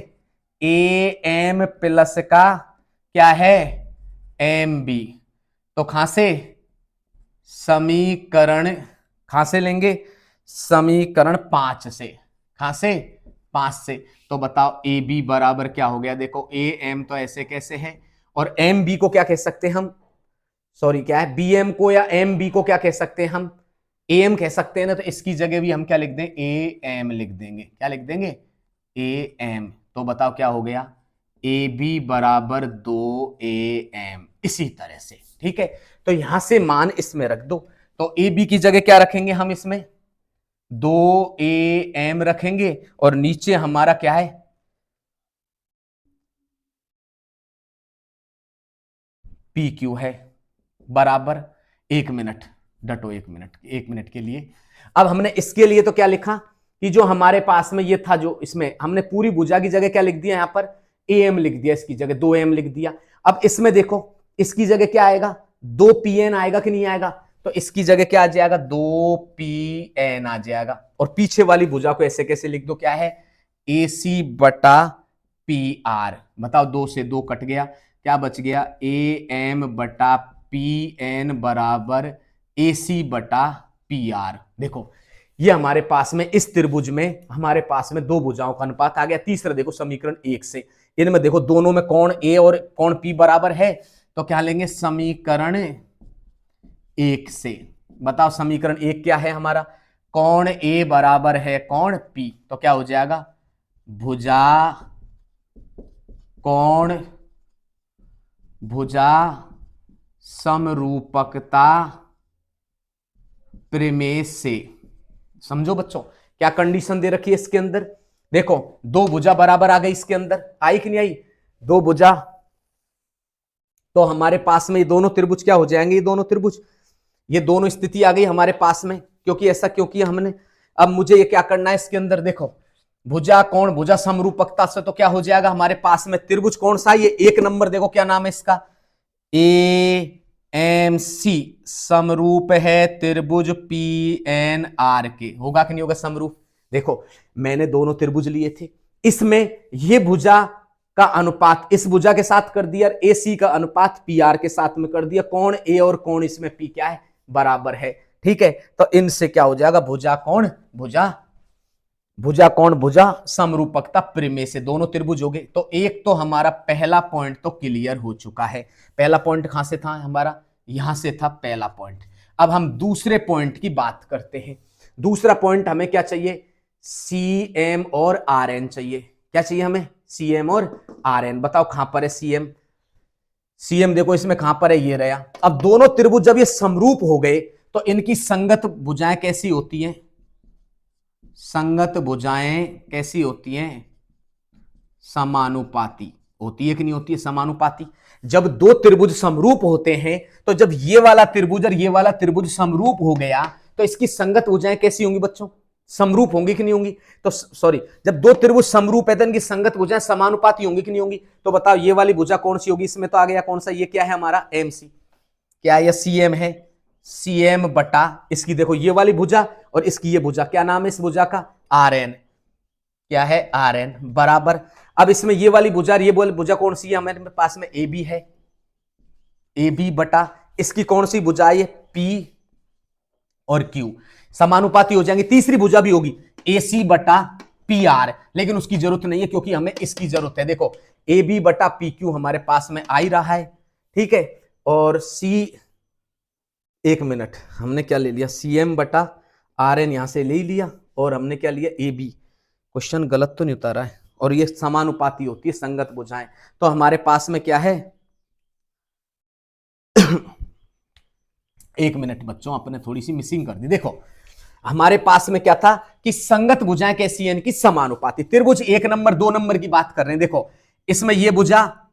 ए एम प्लस का क्या है, एम बी। तो कहां से, समीकरण, कहां से लेंगे, समीकरण 5 से। कहां से, 5 से। तो बताओ ए बी बराबर क्या हो गया, देखो ए एम तो ऐसे कैसे है, और एम बी को क्या कह सकते हैं हम, सॉरी क्या है, बी एम को या एम बी को क्या कह सकते हैं हम, ए एम कह सकते हैं ना। तो इसकी जगह भी हम क्या लिख दें, ए एम लिख देंगे। क्या लिख देंगे, ए एम। तो बताओ क्या हो गया, ए बी बराबर 2 ए एम, इसी तरह से। ठीक है, तो यहां से मान इसमें रख दो। तो ए बी की जगह क्या रखेंगे हम, इसमें 2 ए एम रखेंगे, और नीचे हमारा क्या है, पी क्यू है बराबर 1 मिनट, डटो 1 मिनट के लिए। अब हमने इसके लिए तो क्या लिखा कि जो हमारे पास में ये था, जो इसमें हमने पूरी भुजा की जगह क्या लिख दिया, यहां पर am लिख दिया, इसकी जगह 2am लिख दिया। अब इसमें देखो इसकी जगह क्या आएगा, 2pn आएगा कि नहीं आएगा, तो इसकी जगह क्या आ जाएगा, 2pn आ जाएगा। और पीछे वाली भुजा को ऐसे कैसे लिख दो, क्या है, ac बटा pr। बताओ 2 से 2 कट गया, क्या बच गया, am बटा pn बराबर ac बटा pr। देखो ये हमारे पास में इस त्रिभुज में हमारे पास में दो भुजाओं का अनुपात आ गया। तीसरा देखो समीकरण 1 से, इनमें देखो दोनों में कोण a और कोण p बराबर है, तो क्या लेंगे, समीकरण 1 से। बताओ समीकरण 1 क्या है हमारा, कोण a बराबर है कोण p, तो क्या हो जाएगा, भुजा कोण भुजा समरूपकता प्रमेय से। समझो बच्चों क्या कंडीशन दे रखी है इसके अंदर, देखो दो भुजा बराबर आ गई, इसके अंदर आई कि नहीं आई, दो भुजा, तो हमारे पास में ये दोनों त्रिभुज क्या हो जाएंगे, ये दोनों त्रिभुज, ये दोनों स्थिति आ गई हमारे पास में। क्योंकि ऐसा क्यों किया हमने, अब मुझे ये क्या करना है इसके अंदर, देखो भुजा कोण भुजा समरूपकता से, तो क्या हो जाएगा हमारे पास में त्रिभुज कौन सा, ये 1 नंबर, देखो क्या नाम है इसका, AMC समरूप है त्रिभुज PNR के, होगा कि नहीं होगा समरूप। देखो मैंने दोनों त्रिभुज लिए थे, इसमें ये भुजा का अनुपात इस भुजा के साथ कर दिया, AC का अनुपात PR के साथ में कर दिया, कोण A और कोण इसमें P क्या है, बराबर है, ठीक है। तो इनसे क्या हो जाएगा, भुजा कोण भुजा समरूपकता प्रमेय से दोनों त्रिभुज हो गए। तो एक तो हमारा पहला पॉइंट तो क्लियर हो चुका है। पहला पॉइंट कहां से था हमारा, यहां से था पहला पॉइंट। अब हम दूसरे पॉइंट की बात करते हैं। दूसरा पॉइंट हमें क्या चाहिए, CM और RN चाहिए। क्या चाहिए हमें, CM और RN। बताओ कहां पर है CM देखो इसमें कहां पर है, ये रहा। अब दोनों त्रिभुज जब ये समरूप हो गए तो इनकी संगत भुजाएं कैसी होती हैं, संगत भुजाएं कैसी होती हैं, समानुपाती होती है कि नहीं होती है, समानुपाती। जब दो त्रिभुज समरूप होते हैं तो जब ये वाला त्रिभुज और ये वाला त्रिभुज समरूप हो गया तो इसकी संगत भुजाएं कैसी होंगी बच्चों, समरूप होंगी कि नहीं होंगी। तो सॉरी, जब दो त्रिभुज समरूप है तो इनकी संगत भुजाएं समानुपाती होंगी कि नहीं होंगी। तो बताओ ये वाली भुजा कौन सी होगी, इसमें तो आ गया कौन सा, ये क्या है हमारा MC, क्या ये CM है, CM बटा इसकी देखो ये वाली भुजा और इसकी ये भुजा, क्या नाम है इस भुजा का, RN, क्या है RN बराबर। अब इसमें ये वाली भुजा ये वाली भुजा कौन सी है, हमारे पास में AB है, AB बटा इसकी कौन सी भुजा है, P और Q समानुपाती हो जाएंगे। तीसरी भुजा भी होगी AC बटा PR, लेकिन उसकी जरूरत नहीं है क्योंकि हमें इसकी जरूरत है। देखो AB बटा PQ हमारे पास में आ ही रहा है, ठीक है। और एक मिनट, हमने क्या ले लिया, CM बटा RN यहां से ले लिया और हमने क्या लिया AB। क्वेश्चन गलत तो नहीं उतारा है, और ये समानुपाती होती है संगत भुजाएं। तो हमारे पास में क्या है एक मिनट बच्चों, आपने थोड़ी सी मिसिंग कर दी। देखो हमारे पास में क्या था कि संगत भुजाएं कैसी है, इनकी समानुपाती। त्रिभुज 1 नंबर 2 नंबर की बात कर रहे हैं। देखो इसमें ये भुजा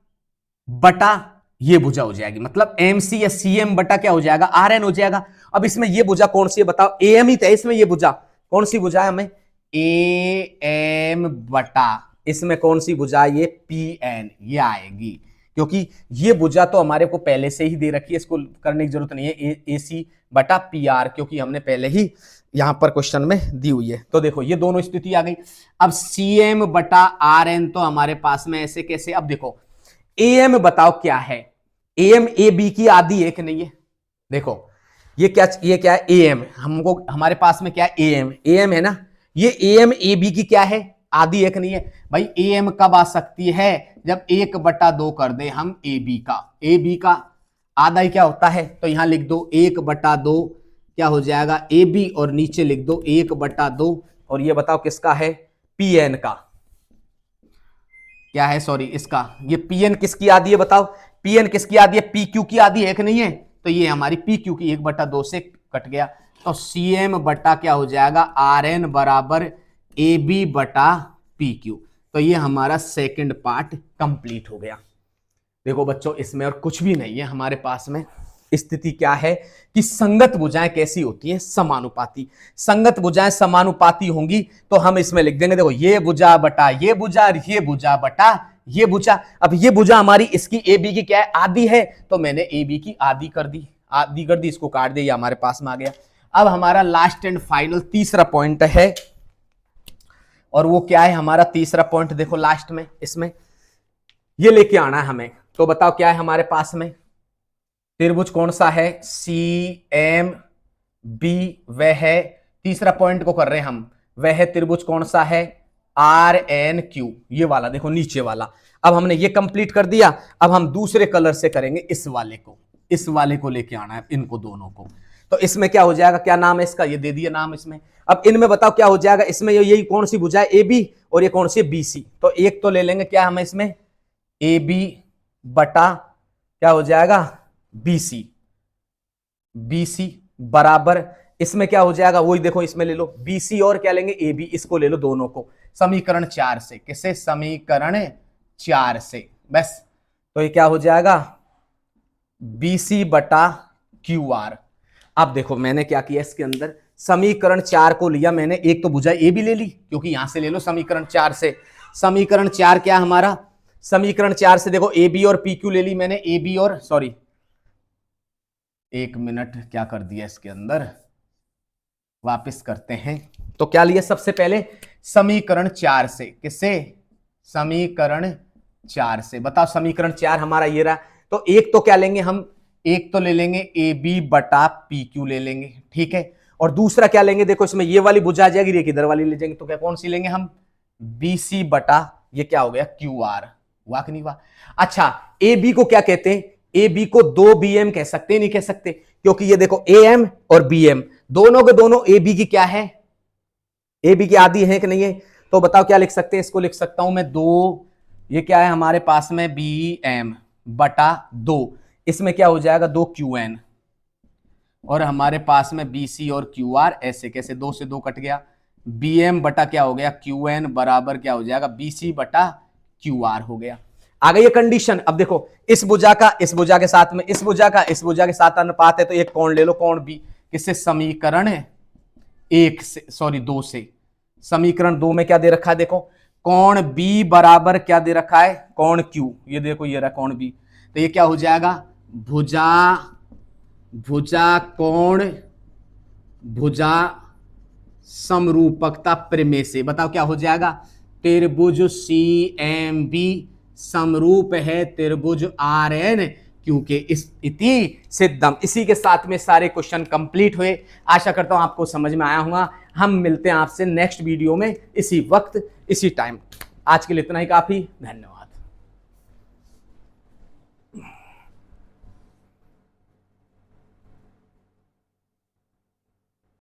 बटा ये भुजा हो जाएगी, मतलब MC या CM बटा क्या हो जाएगा, RN हो जाएगा। अब इसमें ये भुजा कौन सी है बताओ, AM ही तो है इसमें, ये भुजा कौन सी भुजा है हमें, AM बटा इसमें कौन सी भुजा, ये PN, ये आएगी। क्योंकि ये भुजा तो हमारे को पहले से ही दे रखी है, इसको करने की जरूरत नहीं है, AC बटा PR, क्योंकि हमने पहले ही यहां पर क्वेश्चन में दी हुई है। तो देखो ये दोनों स्थिति आ गई। अब CM बटा RN तो हमारे पास में ऐसे कैसे, अब देखो AM बताओ क्या है, AM AB की आधी एक नहीं है। देखो ये क्या है AM, हमको हमारे पास में क्या है AM है ना, ये AM AB की क्या है, आधी एक नहीं है। भाई AM कब आ सकती है, जब 1/2 कर दे हम AB का आधा ही क्या होता है, तो यहां लिख दो 1/2 क्या हो जाएगा AB, और नीचे लिख दो 1/2, और ये बताओ किसका है, PN का, क्या है सॉरी इसका, ये PN किसकी आधी है बताओ, PN किसकी आधी है, PQ की आधी एक नहीं है, तो ये हमारी PQ की 1/2 से कट गया। तो CM बटा क्या हो जाएगा, RN बराबर AB बटा PQ। तो ये हमारा सेकंड पार्ट कंप्लीट हो गया। देखो बच्चों, इसमें और कुछ भी नहीं है हमारे पास में। स्थिति क्या है कि संगत भुजाएं कैसी होती हैं? समानुपाती। संगत भुजाएं समानुपाती होंगी तो हम इसमें लिख देंगे, देखो ये भुजा बटा ये भुजा, ये भुजा बटा ये भुजा। अब ये भुजा हमारी इसकी ए बी की क्या है? आधी है, तो मैंने ए बी की आधी कर दी, आधी कर दी, इसको काट दिया, ये हमारे पास में आ गया। अब हमारा लास्ट एंड फाइनल तीसरा पॉइंट है, और वो क्या है हमारा तीसरा पॉइंट? देखो लास्ट में इसमें ये लेके आना है हमें। तो बताओ क्या है हमारे पास में? त्रिभुज कौन सा है? सी एम बी, वह है, तीसरा पॉइंट को कर रहे हैं हम, वह त्रिभुज कौन सा है? आर एन क्यू, ये वाला, देखो नीचे वाला। अब हमने ये कंप्लीट कर दिया, अब हम दूसरे कलर से करेंगे इस वाले को लेके आना है, इनको दोनों को। तो इसमें क्या हो जाएगा? क्या नाम है इसका? ये दे दिया नाम इसमें। अब इनमें बताओ क्या हो जाएगा? इसमें यही कौन सी भुजा है? ए बी, और ये कौन सी है? B C. तो एक तो ले लेंगे क्या हमें इसमें? ए बी बटा क्या हो जाएगा? B C. बी सी बराबर इसमें क्या हो जाएगा? वही देखो, इसमें ले लो बी सी, और क्या लेंगे? ए बी, इसको ले लो दोनों को समीकरण 4 से। किसे? समीकरण 4 से, बस। तो ये क्या हो जाएगा? बी सी बटा क्यू आर। अब देखो मैंने क्या किया, इसके अंदर समीकरण 4 को लिया मैंने, एक तो भुजा ए भी ले ली, क्योंकि यहां से ले लो समीकरण 4 से। समीकरण 4 क्या हमारा? समीकरण 4 से देखो ए बी और पी क्यू ले ली मैंने, ए बी और, सॉरी एक मिनट, क्या कर दिया इसके अंदर, वापस करते हैं। तो क्या लिया सबसे पहले? समीकरण 4 से। किससे? समीकरण 4 से। बताओ समीकरण 4 हमारा ये रहा। तो एक तो क्या लेंगे हम? एक तो ले लेंगे ए बी बटा पी क्यू ले लेंगे, ठीक है। और दूसरा क्या लेंगे? देखो इसमें ये वाली भुजा आ जाएगी, ये किधर वाली ले जाएंगे, तो क्या कौन सी लेंगे हम? बी सी बटा ये क्या हो गया? Q R. वाह कि नहीं वाह? अच्छा, ए बी को क्या कहते हैं? ए बी को 2 बी एम कह सकते हैं? नहीं कह सकते, क्योंकि ये देखो ए एम और बी एम दोनों के दोनों ए बी की क्या है? ए बी की आधी है कि नहीं है? तो बताओ क्या लिख सकते हैं? इसको लिख सकता हूं मैं 2, ये क्या है हमारे पास में? बी एम बटा 2, इसमें क्या हो जाएगा? 2 क्यू एन, और हमारे पास में बी सी और क्यू आर। ऐसे कैसे? 2 से 2 कट गया, बी एम बटा क्या हो गया? क्यू एन बराबर क्या हो जाएगा? बी सी बटा क्यू आर हो गया। आ गई ये कंडीशन। अब देखो इस भुजा का इस भुजा के साथ में, इस भुजा का इस भुजा के साथ अनुपात है, तो एक कोण ले लो, कोण बी। किससे? समीकरण 1 से, सॉरी 2 से। समीकरण 2 में क्या दे रखा है? देखो कोण बी बराबर क्या दे रखा है? कोण क्यू। ये देखो ये रहा कोण बी, तो ये क्या हो जाएगा? भुजा कोण भुजा समरूपकता प्रमेय से। बताओ क्या हो जाएगा? त्रिभुज सी एम बी समरूप है त्रिभुज आर एन क्यू के, इति सिद्धम। इसी के साथ में सारे क्वेश्चन कंप्लीट हुए। आशा करता हूं आपको समझ में आया होगा। हम मिलते हैं आपसे नेक्स्ट वीडियो में इसी वक्त इसी टाइम। आज के लिए इतना ही काफी। धन्यवाद।